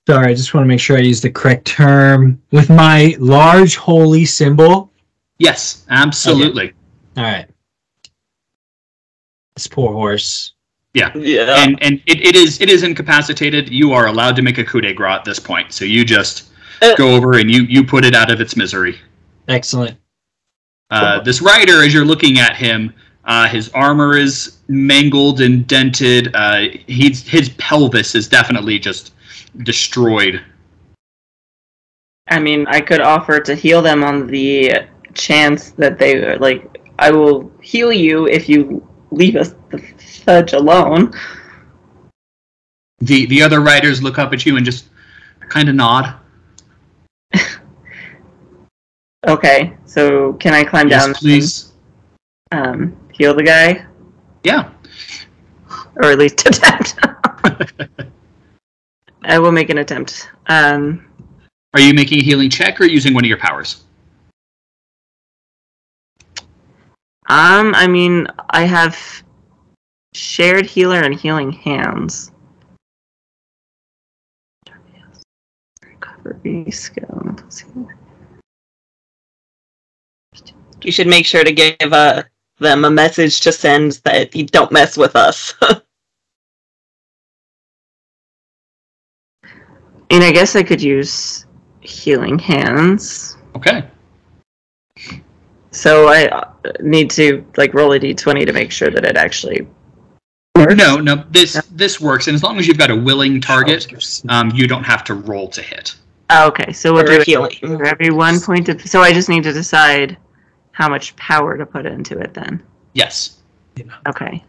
sorry, I just want to make sure I use the correct term. With my large holy symbol? Yes, absolutely. All right. This poor horse. Yeah. Yeah. And it is incapacitated. You are allowed to make a coup de grace at this point. So you just go over and you put it out of its misery. Excellent. This rider, as you're looking at him, his armor is mangled and dented. His pelvis is definitely just destroyed. I mean, I could offer to heal them on the chance that they I will heal you if you leave us the fudge alone. The other riders look up at you and just kind of nod. Okay, so can I climb down? Yes, please. And, heal the guy, Yeah. or at least attempt. I will make an attempt. Are you making a healing check or using one of your powers? I mean, I have shared healer and healing hands. Recovery skill. You should make sure to give them a message to send that you don't mess with us. And I guess I could use healing hands. Okay. So I need to roll a d20 to make sure that it actually works. No. This works, and as long as you've got a willing target, you don't have to roll to hit. Oh, okay, so we'll Or do it healing. for every 1 point of. So I just need to decide how much power to put into it then. Yes. Okay.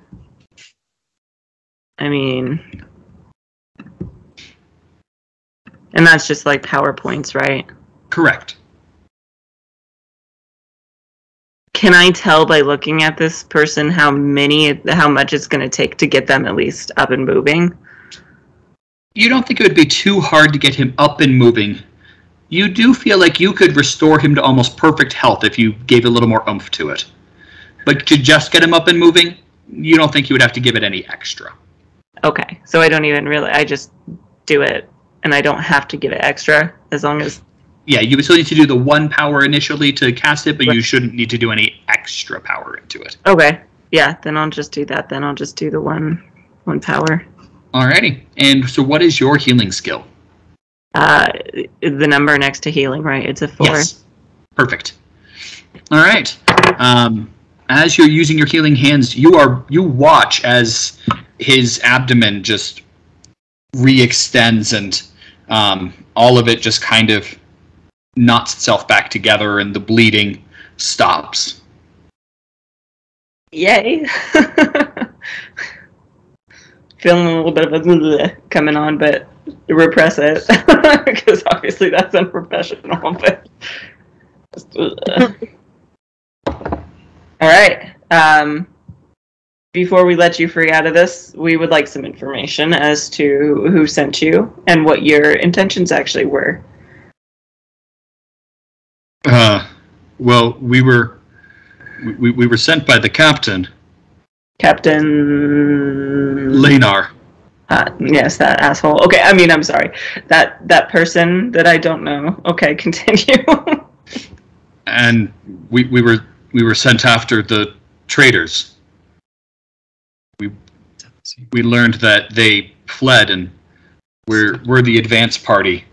I mean, and that's just power points, right? Correct. Can I tell by looking at this person how much it's going to take to get them at least up and moving? You don't think it would be too hard to get him up and moving. You do feel like you could restore him to almost perfect health if you gave a little more oomph to it. But to just get him up and moving, you don't think you would have to give it any extra. Okay, so I don't even really, I just do it, and I don't have to give it extra, as long as... Yeah, you would still need to do the 1 power initially to cast it, but you shouldn't need to do any extra power into it. Okay, yeah, then I'll just do that, then I'll just do the one power. Alrighty, and so what is your healing skill? The number next to healing, right? It's a 4. Yes. Perfect. Alright. As you're using your healing hands, you watch as his abdomen just re-extends and all of it just kind of knots itself back together and the bleeding stops. Yay! Feeling a little bit of a coming on, but repress it because obviously that's unprofessional. But all right. Before we let you free out of this, we would like some information as to who sent you and what your intentions actually were. Well, we were sent by the captain. Captain Lanar. Yes, that asshole. Okay, I mean, I'm sorry. That person that I don't know. Okay, continue. And we were sent after the traitors. We learned that they fled, and we're the advance party.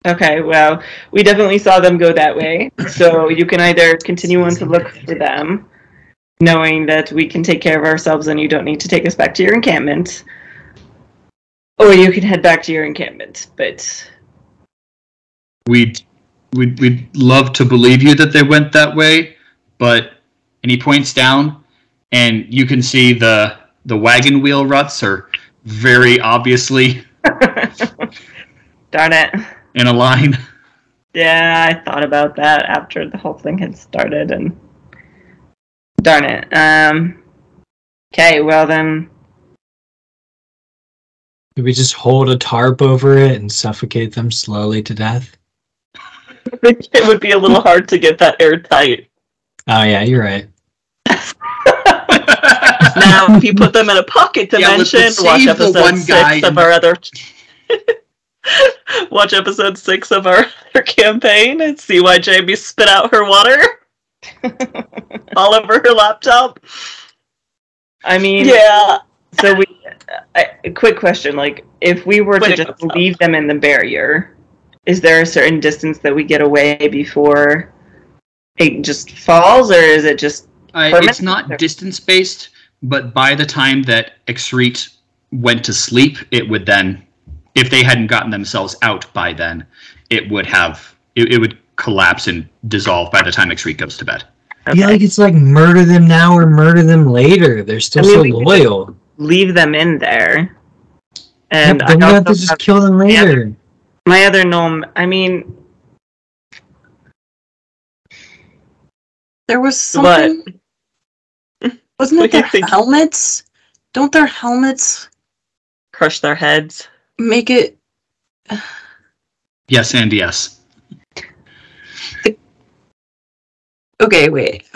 Okay, well, we definitely saw them go that way. So you can either continue on to look for them, knowing that we can take care of ourselves and you don't need to take us back to your encampment, or you can head back to your encampment. But We'd love to believe you that they went that way, but and he points down, and you can see the wagon wheel ruts are very obviously darn it. in a line. Yeah, I thought about that after the whole thing had started, and darn it. Okay, well then. Do we just hold a tarp over it and suffocate them slowly to death? I think it would be a little hard to get that airtight. Oh yeah, you're right. Now, if you put them in a pocket dimension, watch episode 6 of our other... Watch episode 6 of our other campaign and see why Jamie spit out her water all over her laptop. I mean, yeah. So a quick question, like, if we were to just leave them in the barrier, is there a certain distance that we get away before it just falls, or is it just it's not distance-based, but by the time that Exreet went to sleep, it would then, if they hadn't gotten themselves out by then, it would collapse and dissolve by the time Exreet goes to bed. I feel like it's like murder them now or murder them later. They're still so loyal. Leave them in there. And then we have to just kill them later. My other gnome, I mean... There was something... Wasn't it their helmets? Don't their helmets... Crush their heads? Make it... Yes and yes. Okay, wait.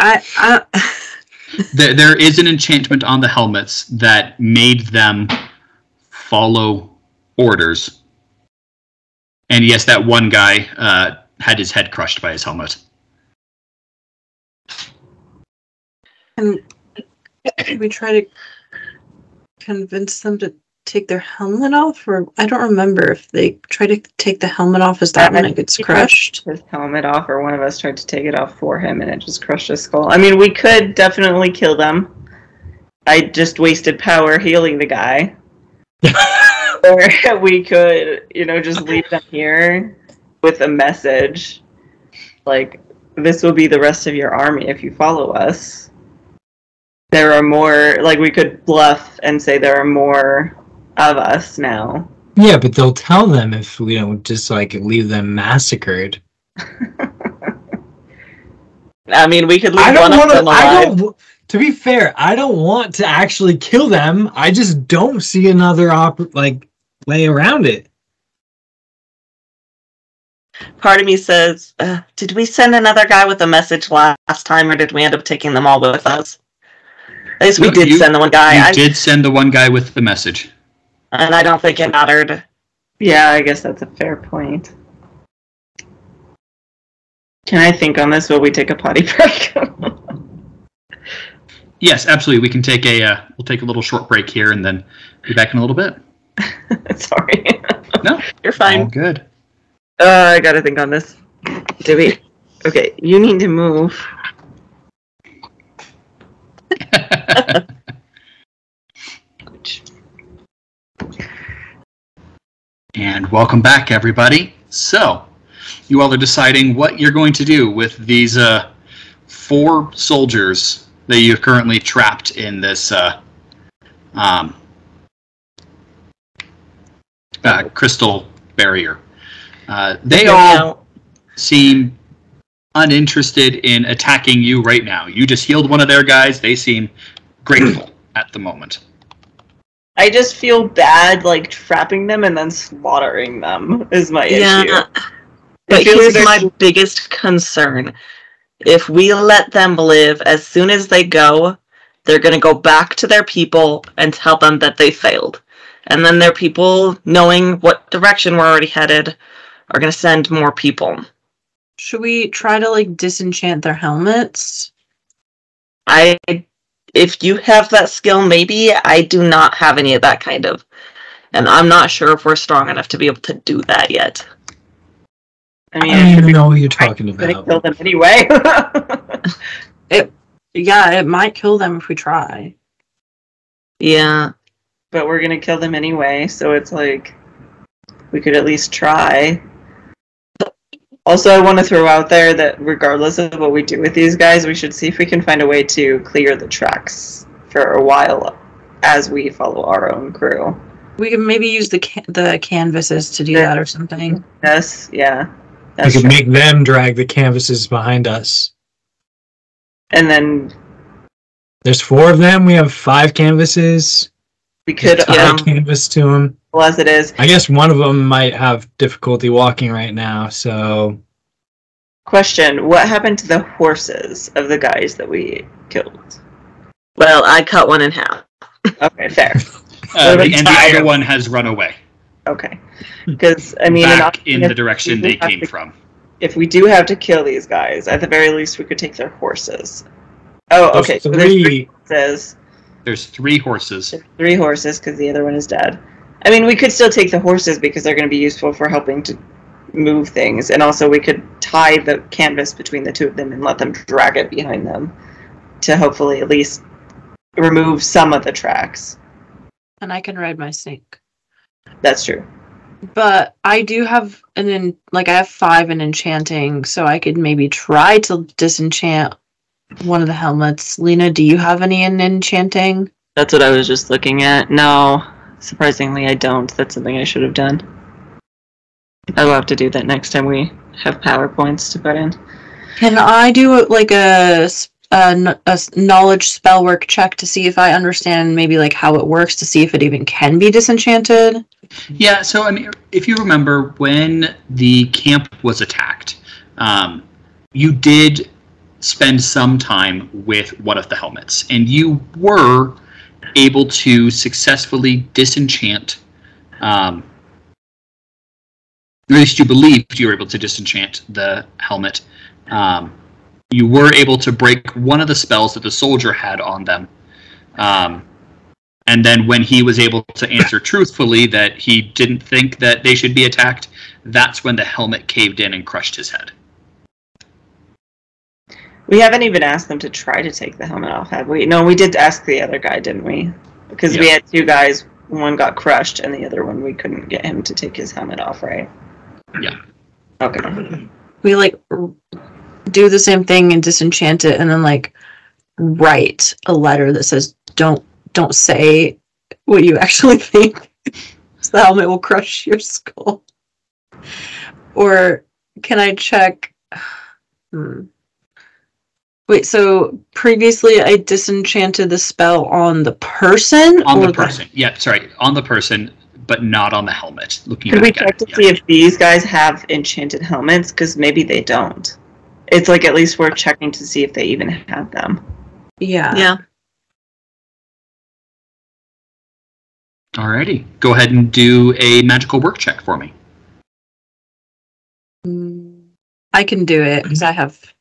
There is an enchantment on the helmets that made them follow orders. And yes, that one guy had his head crushed by his helmet. And we try to convince them to take their helmet off, or I don't remember if they try to take the helmet off. Is that when it gets crushed? His helmet off, or one of us tried to take it off for him, and it just crushed his skull. I mean, we could definitely kill them. I just wasted power healing the guy. Or we could, just leave them here with a message, like, this will be the rest of your army if you follow us. There are more, like, we could bluff and say there are more of us now. Yeah, but they'll tell them if we don't just, like, leave them massacred. I mean, we could leave one of them alive. To be fair, I don't want to actually kill them. I just don't see another way around it. Part of me says, did we send another guy with a message last time, or did we end up taking them all with us? At least we did send the one guy. You did send the one guy with the message. And I don't think it mattered. Yeah, I guess that's a fair point. Can I think on this while we take a potty break? Yes, absolutely. We can take we'll take a little short break here and then be back in a little bit. Sorry. No, you're fine. All good. I gotta think on this. Do we? Okay, you need to move. And welcome back, everybody. So, you all are deciding what you're going to do with these 4 soldiers that you're currently trapped in this crystal barrier. They all seem uninterested in attacking you right now. You just healed one of their guys. They seem grateful at the moment. I just feel bad, like, trapping them and then slaughtering them is my issue. But here's my biggest concern. If we let them live, as soon as they go, they're going to go back to their people and tell them that they failed. And then their people, knowing what direction we're already headed, are going to send more people. Should we try to, like, disenchant their helmets? If you have that skill, maybe. I do not have any of that kind of. And I'm not sure if we're strong enough to be able to do that yet. I don't even know what you're talking about. Gonna kill them anyway. It might kill them if we try. Yeah. But we're gonna kill them anyway, so it's like, we could at least try. Also, I want to throw out there that regardless of what we do with these guys, we should see if we can find a way to clear the tracks for a while as we follow our own crew. We can maybe use the canvases to do that or something. Yes, yeah. We could make them drag the canvases behind us. And then... There's 4 of them. We have 5 canvases. We could tie canvas to them. Well, as it is. I guess one of them might have difficulty walking right now, so... Question, what happened to the horses of the guys that we killed? Well, I cut one in half. Okay, fair. And the other one has run away. Okay. Because, I mean... Back in the direction they came from. If we do have to kill these guys, at the very least we could take their horses. Oh, okay. So there's 3 horses. There's 3 horses. There's 3 horses, because the other one is dead. I mean, we could still take the horses because they're going to be useful for helping to move things. And also we could tie the canvas between the 2 of them and let them drag it behind them to hopefully at least remove some of the tracks. And I can ride my snake. That's true. But I do have I have 5 in enchanting, so I could maybe try to disenchant one of the helmets. Lena, do you have any in enchanting? That's what I was just looking at. No, surprisingly I don't. That's something I should have done. I will have to do that next time we have PowerPoints to put in. Can I do a knowledge spell work check to see if I understand maybe like how it works, to see if it even can be disenchanted? Yeah, so I mean, if you remember when the camp was attacked, you did spend some time with one of the helmets, and you were able to successfully disenchant, or at least you believed you were able to disenchant the helmet. You were able to break one of the spells that the soldier had on them. And then when he was able to answer truthfully that he didn't think that they should be attacked, that's when the helmet caved in and crushed his head. We haven't even asked them to try to take the helmet off, have we? No, we did ask the other guy, didn't we? Because we had 2 guys, one got crushed, and the other one we couldn't get him to take his helmet off, right? Yeah. Okay. We do the same thing and disenchant it, and then write a letter that says don't say what you actually think, so the helmet will crush your skull. Or can I check? Wait, so previously I disenchanted the spell on the person? On the person, yeah, sorry, on the person, but not on the helmet. Could we check to see if these guys have enchanted helmets? Because maybe they don't. It's at least worth checking to see if they even have them. Yeah. Yeah. Alrighty, go ahead and do a magical work check for me. I can do it because I have.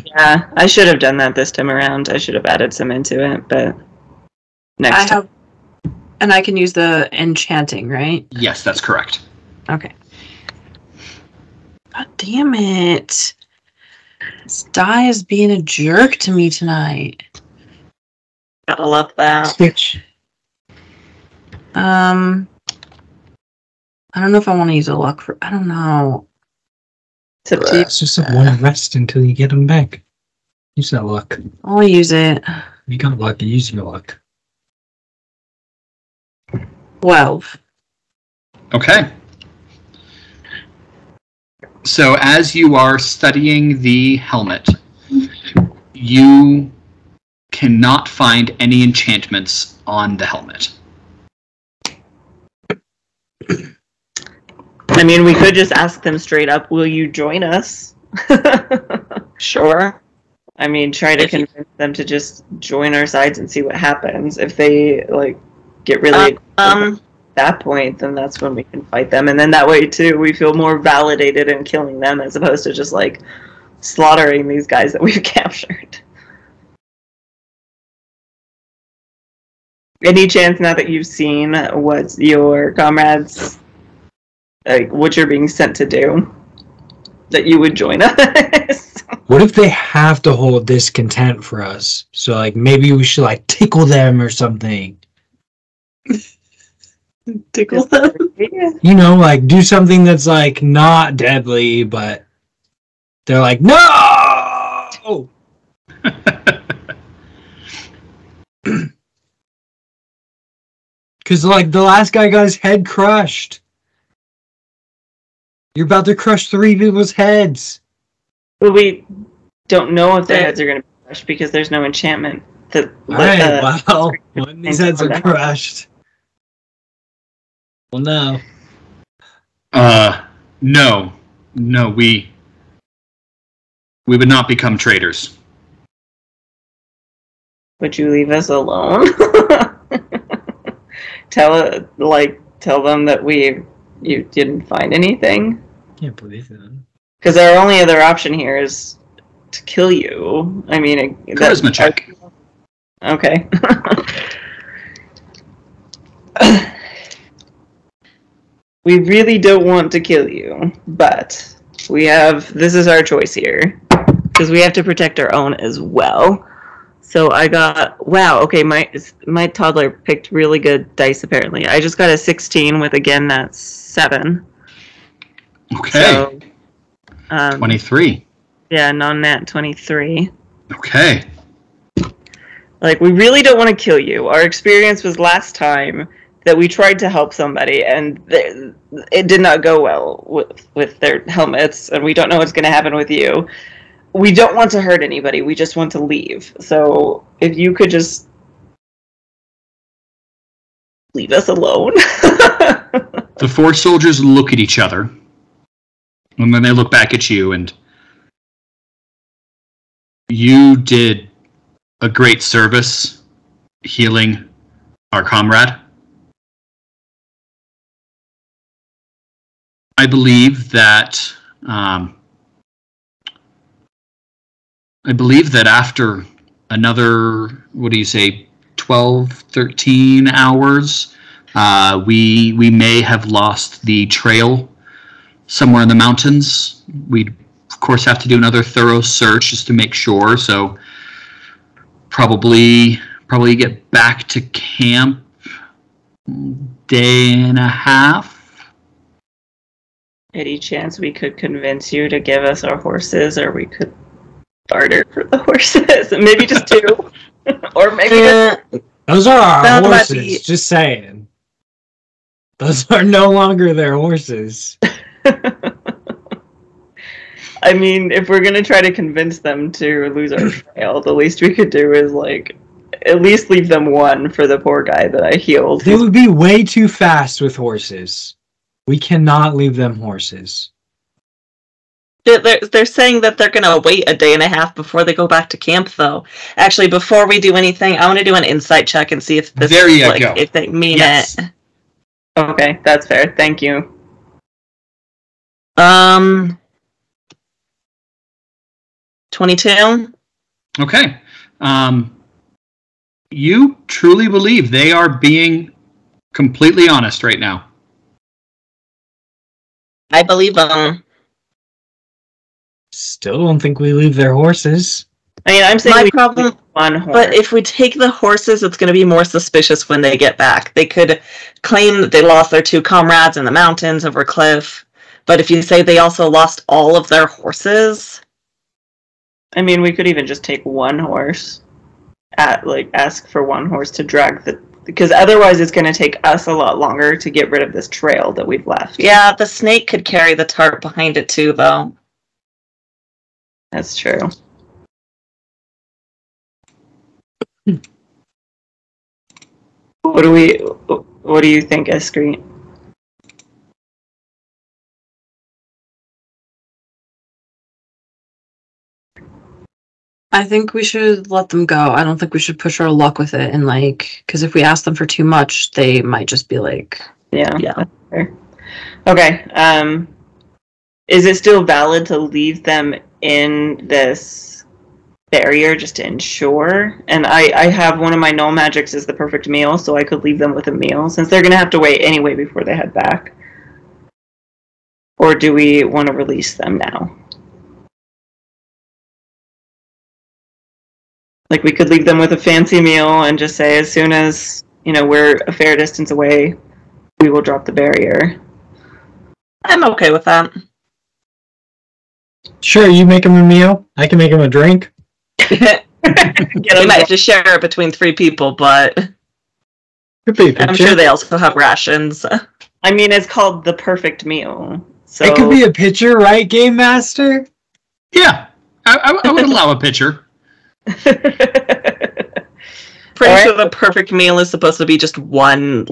Yeah, I should have done that this time around. I should have added some into it, but next time. And I can use the enchanting, right? Yes, that's correct. Okay. God damn it. This die is being a jerk to me tonight. Gotta love that. I don't know if I want to use a luck for. I don't know. It's up to you. It's just one rest until you get them back. Use that luck. I'll use it. You got luck, use your luck. 12. Okay. So as you are studying the helmet, you cannot find any enchantments on the helmet. I mean, we could just ask them straight up, will you join us? Sure. I mean, try to convince them to just join our sides and see what happens. If they, get really at that point, then that's when we can fight them. And then that way, too, we feel more validated in killing them as opposed to just, slaughtering these guys that we've captured. Any chance, now that you've seen what your comrades, what you're being sent to do, that you would join us? What if they have to hold discontent for us? So, maybe we should, tickle them or something. Tickle them? You know, do something that's, not deadly, but they're like, no! Because, the last guy got his head crushed. You're about to crush 3 people's heads. Well, we don't know if their heads are going to be crushed because there's no enchantment. Alright, well, when these heads are crushed. Well, no. No, we we would not become traitors. Would you leave us alone? Tell them that you didn't find anything. Can't believe that. Because our only other option here is to kill you. I mean, Charisma check. Okay. We really don't want to kill you, but this is our choice here. Because we have to protect our own as well. So I got, wow, okay, my toddler picked really good dice apparently. I just got a 16 with, again, that's 7. Okay. So, 23. Yeah, non-nat 23. Okay. Like, we really don't want to kill you. Our experience was last time that we tried to help somebody, and it did not go well with their helmets, and we don't know what's going to happen with you. We don't want to hurt anybody. We just want to leave. So if you could just leave us alone. The 4 soldiers look at each other, and then they look back at you, and you did a great service healing our comrade. I believe that after another, 12, 13 hours, we may have lost the trail somewhere in the mountains. We'd, of course, have to do another thorough search just to make sure, so probably get back to camp day and a half. Any chance we could convince you to give us our horses, or we could barter for the horses? Maybe just 2. Or maybe those are our That might horses, be- just saying. Those are no longer their horses. I mean, if we're gonna try to convince them to lose our trail, the least we could do is, like, at least leave them 1 for the poor guy that I healed. They would be way too fast with horses. We cannot leave them horses. They're saying that they're going to wait a day and a half before they go back to camp, though. Actually, before we do anything, I want to do an insight check and see if this There is, you like, go. if they mean Yes. it. Okay, that's fair. Thank you. 22. Okay. You truly believe they are being completely honest right now. I believe them. Still don't think we leave their horses. I mean, I'm saying My we problem- leave 1 horse. But if we take the horses, it's going to be more suspicious when they get back. They could claim that they lost their 2 comrades in the mountains over cliff. But if you say they also lost all of their horses, I mean, we could even just take 1 horse. Ask for 1 horse to drag because otherwise it's going to take us a lot longer to get rid of this trail that we've left. yeah, the snake could carry the tarp behind it too, though. That's true. What do you think, Eskri? I think we should let them go. I don't think we should push our luck with it, and because if we ask them for too much, they might just be like, Yeah. Yeah. That's fair. Okay. Is it still valid to leave them in this barrier just to ensure? And I have one of my null magics is the perfect meal, so I could leave them with a meal since they're going to have to wait anyway before they head back. Or do we want to release them now? Like, we could leave them with a fancy meal and just say, as soon as, we're a fair distance away, we will drop the barrier. I'm okay with that. Sure, you make them a meal. I can make them a drink. We might have to share it between 3 people, but Could be a I'm picture. sure they also have rations. I mean, it's called the perfect meal. So It could be a pitcher, right, Game Master? Yeah, I would allow a pitcher. Pretty Alright. sure the perfect meal is supposed to be just one,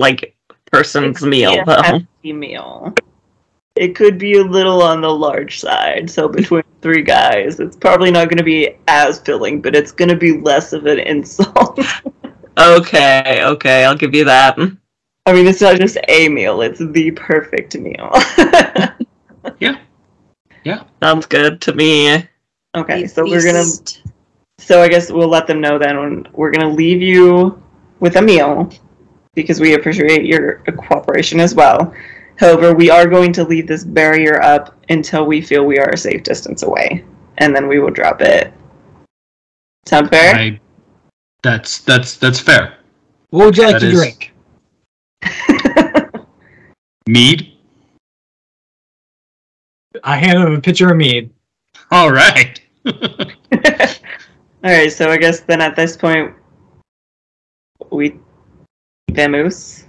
person's meal, a though. hefty meal. it could be a little on the large side. So between 3 guys, it's probably not going to be as filling, but it's going to be less of an insult. Okay, I'll give you that. I mean, it's not just a meal, it's the perfect meal. Yeah. Sounds good to me. Okay, so we're going to... So I guess we'll let them know then when we're going to leave you with a meal, because we appreciate your cooperation as well. However, we are going to leave this barrier up until we feel we are a safe distance away, and then we will drop it. Sound fair? That's fair. What would you like That to is- drink? Mead? I hand him a pitcher of mead. All right. Alright, so I guess then at this point, we vamoose.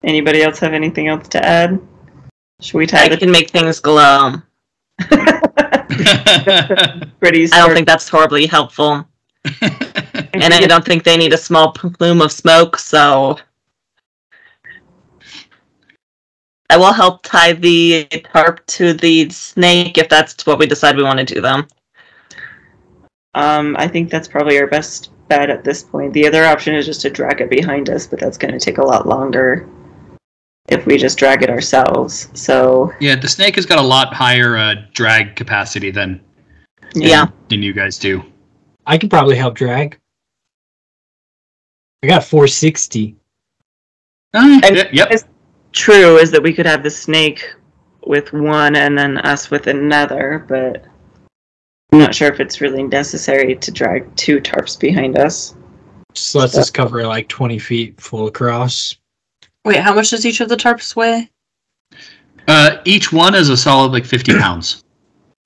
Anybody else have anything else to add? Should we tie I can make things glow. pretty I don't think that's horribly helpful. And I don't think they need a small plume of smoke, so I will help tie the tarp to the snake if that's what we decide we want to do, though. I think that's probably our best bet at this point. The other option is just to drag it behind us, but that's going to take a lot longer if we just drag it ourselves. So Yeah, the snake has got a lot higher drag capacity than you guys do. I could probably help drag. I got 460. Yep. true is that we could have the snake with one and then us with another, but I'm not sure if it's really necessary to drag 2 tarps behind us. Just lets us cover like 20 feet full across. Wait, how much does each of the tarps weigh? Each one is a solid like 50 pounds.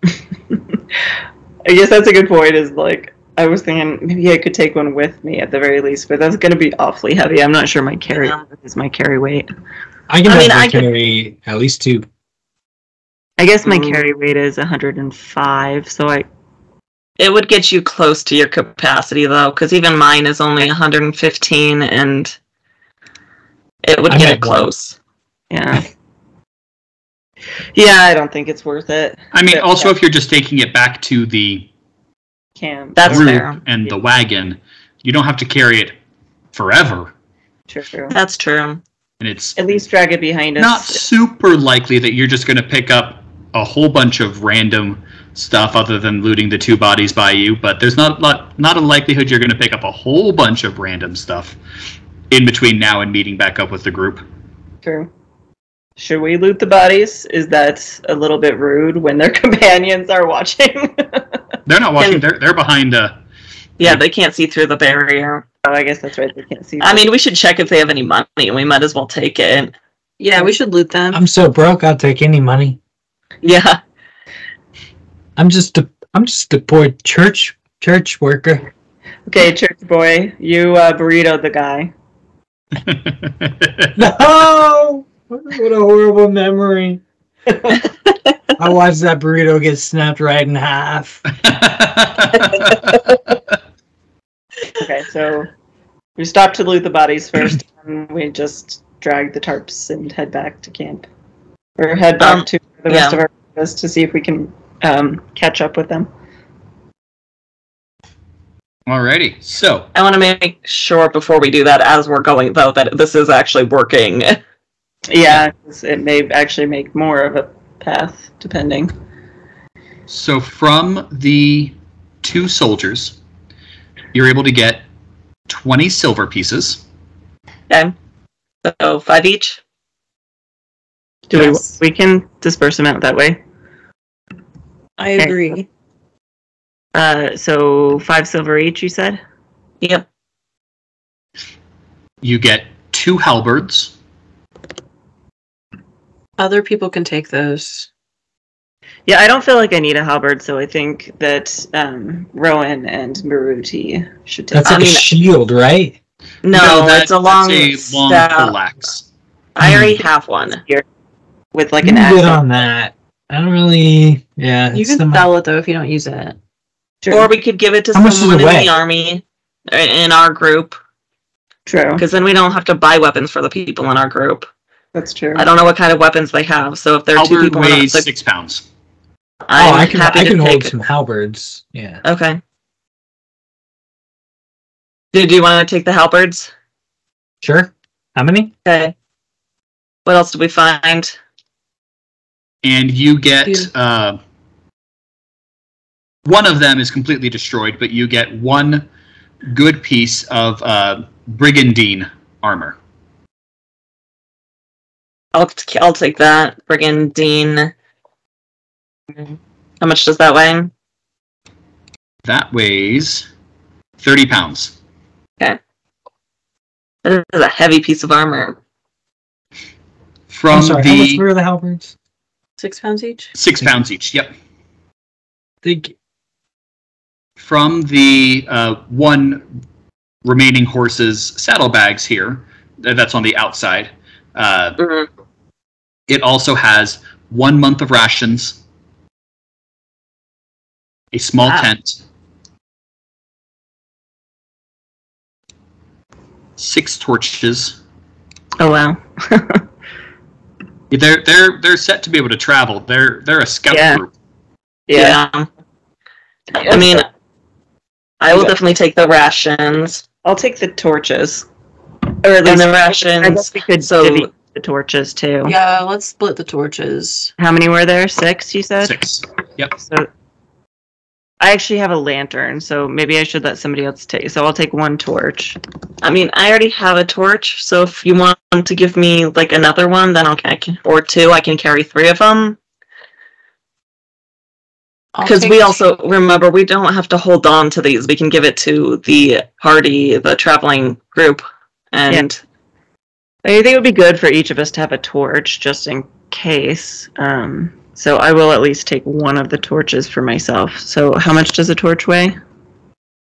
I guess that's a good point, is like, I was thinking maybe I could take one with me at the very least, but that's going to be awfully heavy. I'm not sure my carry is my carry weight. I can carry at least 2. I guess my carry weight is 105, so It would get you close to your capacity, though, because even mine is only 115, and it would get it close. Yeah. Yeah, I don't think it's worth it. I mean, also if you're just taking it back to the Camp. That's group fair. and the wagon, you don't have to carry it forever. True. That's true. And it's At least drag it behind us. not super likely that you're just going to pick up a whole bunch of random stuff other than looting the 2 bodies by you, but there's not a likelihood you're going to pick up a whole bunch of random stuff in between now and meeting back up with the group. True. Should we loot the bodies? Is that a little bit rude when their companions are watching? They're not watching. They're behind. Yeah, they can't see through the barrier. Oh, I guess that's right. They can't see. I mean, we should check if they have any money, and we might as well take it. Yeah, we should loot them. I'm so broke, I'll take any money. Yeah. I'm just a poor church worker. Okay, church boy, you burritoed the guy. No! What a horrible memory. I watched that burrito get snapped right in half. Okay, so we stopped to loot the bodies first, and we just drag the tarps and head back to camp. Or head back to the rest of our list to see if we can catch up with them. Alrighty, so I want to make sure before we do that, as we're going, though, that this is actually working. Yeah, it may actually make more of a path, depending. So from the 2 soldiers, you're able to get 20 silver pieces. Okay. So 5 each? We can disperse them out that way. I agree. So 5 silver each, you said? Yep. You get 2 halberds. Other people can take those. Yeah, I don't feel like I need a halberd, so I think that Rowan and Maruti should take That's like a shield, right? No, it's a long long staff. poleaxe. I already have one. with like You an can axe. get on that. I don't really. Yeah. You it's can the- sell it though if you don't use it. True. Or we could give it to How much does someone it in weigh? the army, in our group, True. because then we don't have to buy weapons for the people in our group. That's true. I don't know what kind of weapons they have, so if there are two Halberd people, weighs like, 6 pounds. I'm I happy can to hold take. some halberds. Yeah. Okay. Do you want to take the halberds? Sure. How many? Okay. What else did we find? And you get Yeah. one of them is completely destroyed, but you get one good piece of brigandine armor. I'll take that. Brigandine. How much does that weigh? That weighs 30 pounds. Okay. That is a heavy piece of armor. From I'm sorry, how much the were the halberds? 6 pounds each? 6 pounds each. Yep. From the one remaining horse's saddlebags here, that's on the outside. It also has 1 month of rations, a small tent, 6 torches. Oh wow. They're set to be able to travel. They're a scout group. Yeah. I mean, I will definitely take the rations. I'll take the torches. Or at least And the rations. I guess we could divvy the torches too. Yeah, let's split the torches. How many were there? 6, you said? 6. Yep. So I actually have a lantern, so maybe I should let somebody else take. So I'll take 1 torch. I mean, I already have a torch, so if you want to give me like another one, then or 2, I can carry 3 of them. Because we also, remember, we don't have to hold on to these. We can give it to the party, the traveling group. And I think it would be good for each of us to have a torch, just in case. So I will at least take 1 of the torches for myself. So how much does a torch weigh?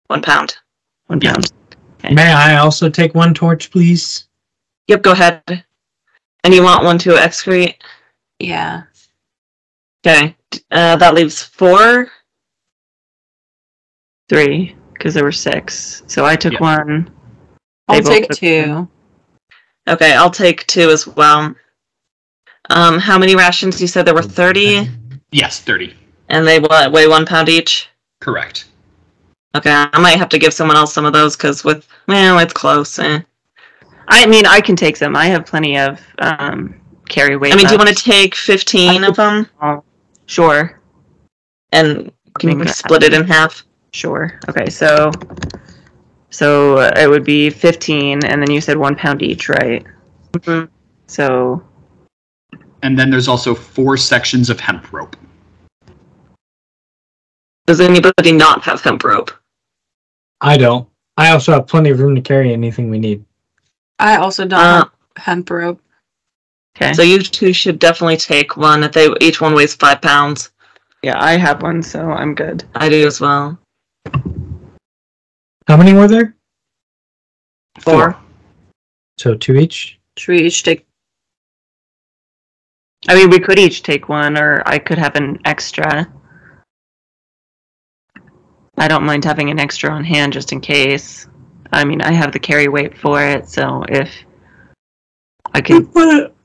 1 pound. 1 pound. Okay. May I also take 1 torch, please? Yep, go ahead. And you want 1 to excrete? Yeah. Okay. That leaves 4. 3, because there were 6. So I took 1. I'll take 2. Okay, I'll take 2 as well. How many rations? You said there were 30? Yes, 30. And they weigh 1 pound each? Correct. Okay, I might have to give someone else some of those, because it's close. I mean, I can take them. I have plenty of carry weight. I mean, do you left. want to take 15 of them? Sure. And can you split it in half? Sure. Okay, so it would be 15, and then you said 1 pound each, right? Mm-hmm. So. And then there's also 4 sections of hemp rope. Does anybody not have hemp rope? I don't. I also have plenty of room to carry anything we need. I also don't have hemp rope. Okay. So you 2 should definitely take 1. Each one weighs 5 pounds. Yeah, I have 1, so I'm good. I do as well. How many were there? 4. So 2 each? Should we each take... I mean, we could each take 1, or I could have an extra. I don't mind having an extra on hand just in case. I mean, I have the carry weight for it, so if I can...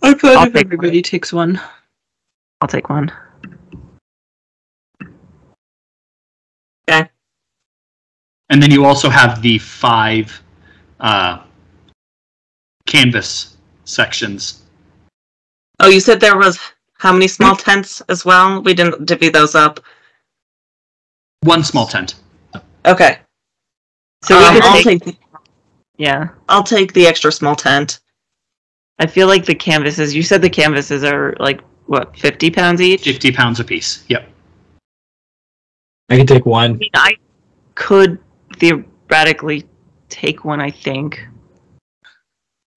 I'm fine if everybody takes 1. I'll take 1. Okay. And then you also have the 5 canvas sections. Oh, you said there was how many small tents as well? We didn't divvy those up. 1 small tent. Okay. So we I'll could take yeah. I'll take the extra small tent. I feel like the canvases, you said the canvases are like, what, 50 pounds each? 50 pounds apiece. Yep. I can take I 1. mean, I could theoretically take 1, I think.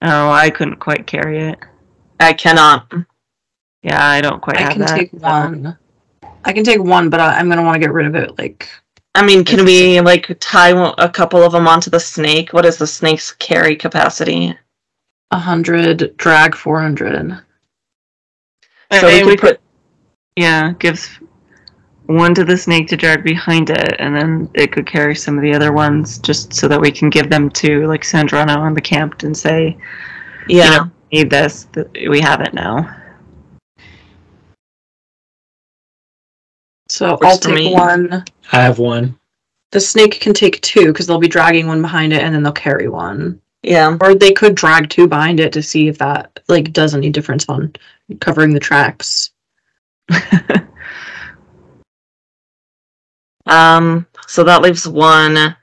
Oh, I couldn't quite carry it. I cannot. Yeah, I don't quite have that. I can take 1. I can take 1, but I'm going to want to get rid of it, like... I mean, can we, tie a couple of them onto the snake? What is the snake's carry capacity? 100, drag 400. So we could put... Yeah, gives 1 to the snake to drag behind it, and then it could carry some of the other ones, just so that we can give them to, Sandrano and the camp and say, Yeah. need this. We have it now. So Works I'll for take me. one. I have one. The snake can take two because they'll be dragging one behind it and then they'll carry one. Yeah. Or they could drag two behind it to see if that like does any difference on covering the tracks. So that leaves one.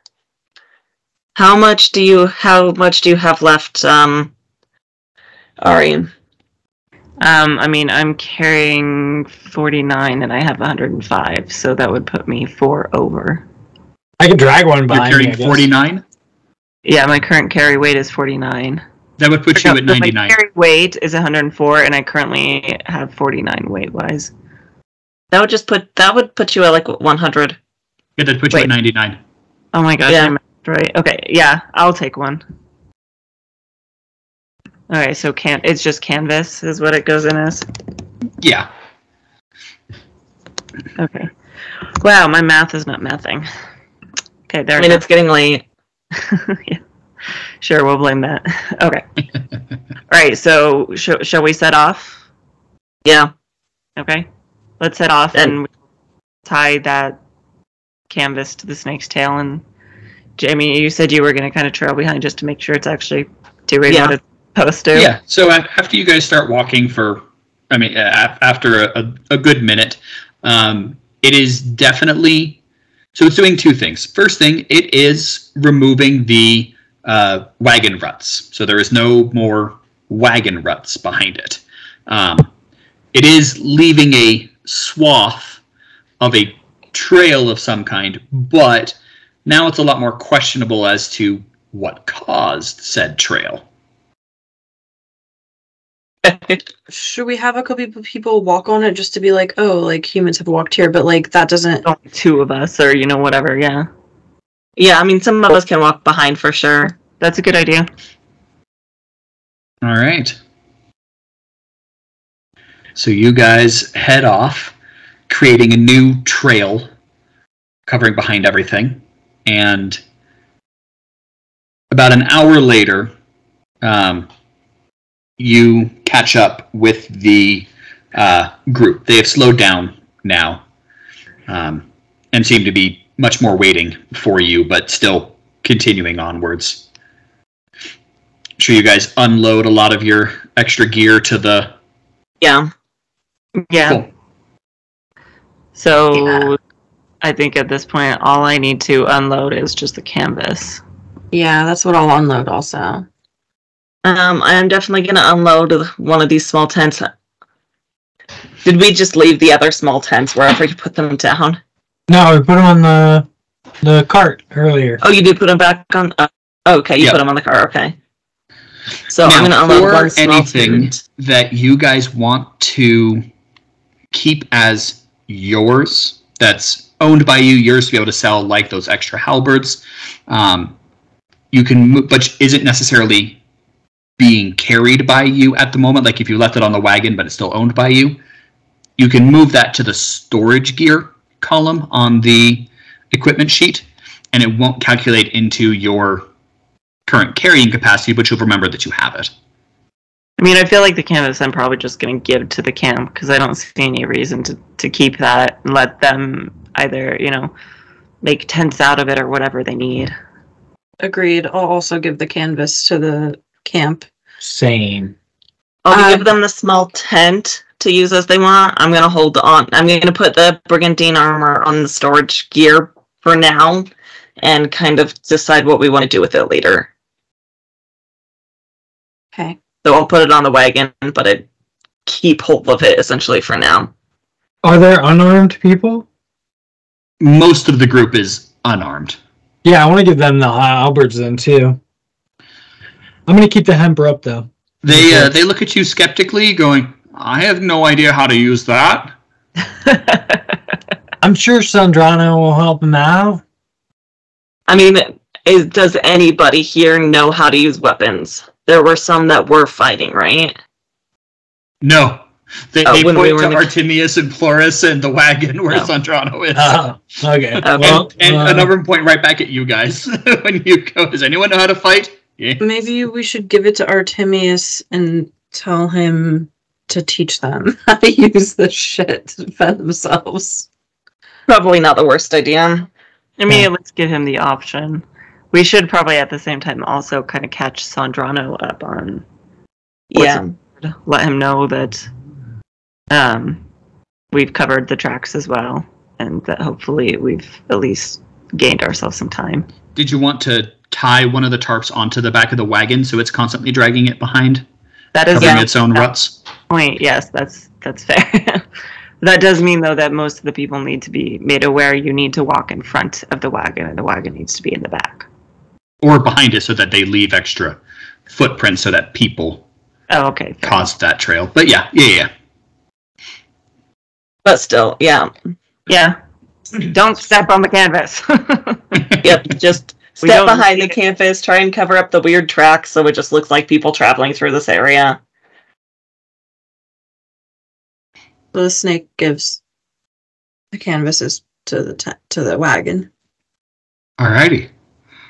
How much do you have left, Ari? I mean, I'm carrying 49 and I have 105, so that would put me 4 over. I could drag one You're behind me, carrying I guess. 49. Yeah, my current carry weight is 49. That would put you at 99. My carry weight is 104, and I currently have 49 weight-wise. That would put you at like 100. Yeah, that'd put you Wait. at 99. Oh my gosh, Yeah. I'm right. Okay, yeah, I'll take one. Alright, so it's just canvas is what it goes in as? Yeah. Okay. Wow, my math is not mathing. Okay, there I mean, it's getting late. yeah. Sure, we'll blame that. Okay. Alright, so shall we set off? Yeah. Okay. Let's set off and tie that canvas to the snake's tail. And Jamie, you said you were going to kind of trail behind just to make sure it's actually doing what it's supposed to. Yeah, so after you guys start walking after a good minute, it is definitely, so it's doing two things. First thing, it is removing the wagon ruts. So there is no more wagon ruts behind it. It is leaving a swath of a trail of some kind, but now it's a lot more questionable as to what caused said trail. Should we have a couple people walk on it just to be like, oh, like humans have walked here, but like that doesn't. Only 2 of us, or whatever. Yeah, Yeah, I mean, some of us can walk behind for sure. that's a good idea. All right. So you guys head off, creating a new trail, covering behind everything, and about an hour later, you catch up with the group. They have slowed down now, and seem to be much more waiting for you, but still continuing onwards. Sure, you guys unload a lot of your extra gear to the... Yeah. Yeah. Cool. So Yeah. I think at this point, all I need to unload is just the canvas. Yeah, that's what I'll unload also. I'm definitely going to unload one of these small tents. Did we just leave the other small tents wherever you put them down? No, we put them on the cart earlier. Oh, you did put them back on? Okay, you Yep. put them on the car, okay. So Now, I'm going to unload for one small anything tent. that you guys want to keep as yours, that's owned by you, yours to be able to sell, like those extra halberds, you can move, but isn't necessarily being carried by you at the moment. Like if you left it on the wagon, but it's still owned by you, you can move that to the storage gear column on the equipment sheet, and it won't calculate into your current carrying capacity, but you'll remember that you have it. I mean, I feel like the canvas I'm probably just going to give to the camp because I don't see any reason to keep that and let them either, make tents out of it or whatever they need. Agreed. I'll also give the canvas to the camp. Same. I'll give them the small tent to use as they want. I'm going to hold on. I'm going to put the brigandine armor on the storage gear for now and kind of decide what we want to do with it later. Okay. So I'll put it on the wagon, but I keep hold of it essentially for now. Are there unarmed people? Most of the group is unarmed. Yeah, I want to give them the halberds then too. I'm going to keep the hemp rope though. They look at you skeptically, going, I have no idea how to use that. I'm sure Sandrano will help them out. I mean, does anybody here know how to use weapons? There were some that were fighting, right? No. They when point we were to in the- Artemius and Floris and the wagon where Oh. Sandrano is. Oh, okay. And a number of them point right back at you guys when you go, does anyone know how to fight? Yeah. Maybe we should give it to Artemius and tell him to teach them how to use this shit to defend themselves. Probably not the worst idea. I mean, let's give him the option. We should probably at the same time also kind of catch Sandrano up on. Yeah. Let him know that we've covered the tracks as well, and that hopefully we've at least gained ourselves some time. Did you want to tie one of the tarps onto the back of the wagon so it's constantly dragging it behind, That is covering its own ruts? point. Yes, that's fair. That does mean though that most of the people need to be made aware you need to walk in front of the wagon, and the wagon needs to be in the back. Or behind it so that they leave extra footprints so that people Oh, okay. Fair caused that trail. But yeah. But still, yeah. Yeah. Don't step on the canvas. Yep, just We step don't behind the need it. canvas, try and cover up the weird tracks so it just looks like people traveling through this area. So the snake gives the canvases to the wagon. Alrighty.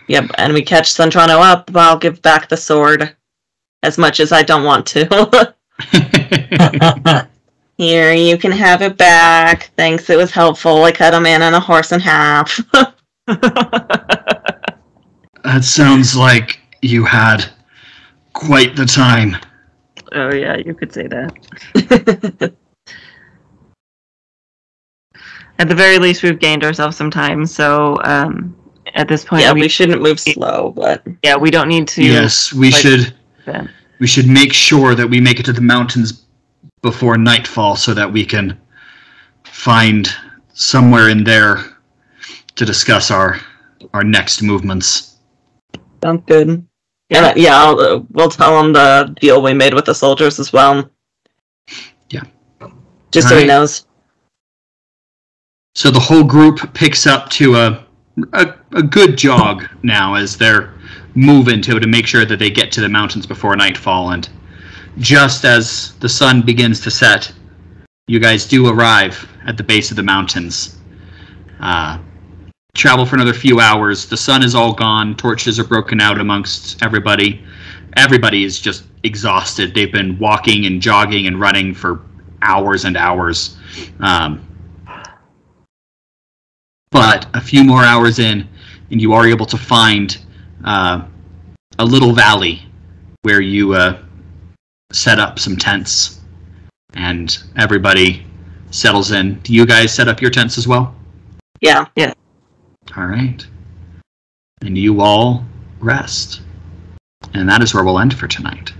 Yep, and we catch Sandrano up, I'll give back the sword. As much as I don't want to. Here, you can have it back. Thanks, it was helpful. I cut a man and a horse in half. That sounds like you had quite the time. Oh yeah, you could say that. At the very least, we've gained ourselves some time. So at this point, Yeah, we shouldn't move slow, but yeah, we don't need to. Yes, we like, should. then. We should make sure that we make it to the mountains before nightfall so that we can find somewhere in there to discuss our next movements. sounds good. Yeah. Yeah, we'll tell him the deal we made with the soldiers as well. Yeah. Just so he Alright. knows. So the whole group picks up to a good jog now as they're moving to make sure that they get to the mountains before nightfall. And just as the sun begins to set, you guys do arrive at the base of the mountains. Travel for another few hours. The sun is all gone. Torches are broken out amongst everybody. Everybody is just exhausted. They've been walking and jogging and running for hours and hours. But a few more hours in, and you are able to find a little valley where you set up some tents, and everybody settles in. Do you guys set up your tents as well? Yeah. All right. And you all rest. And that is where we'll end for tonight.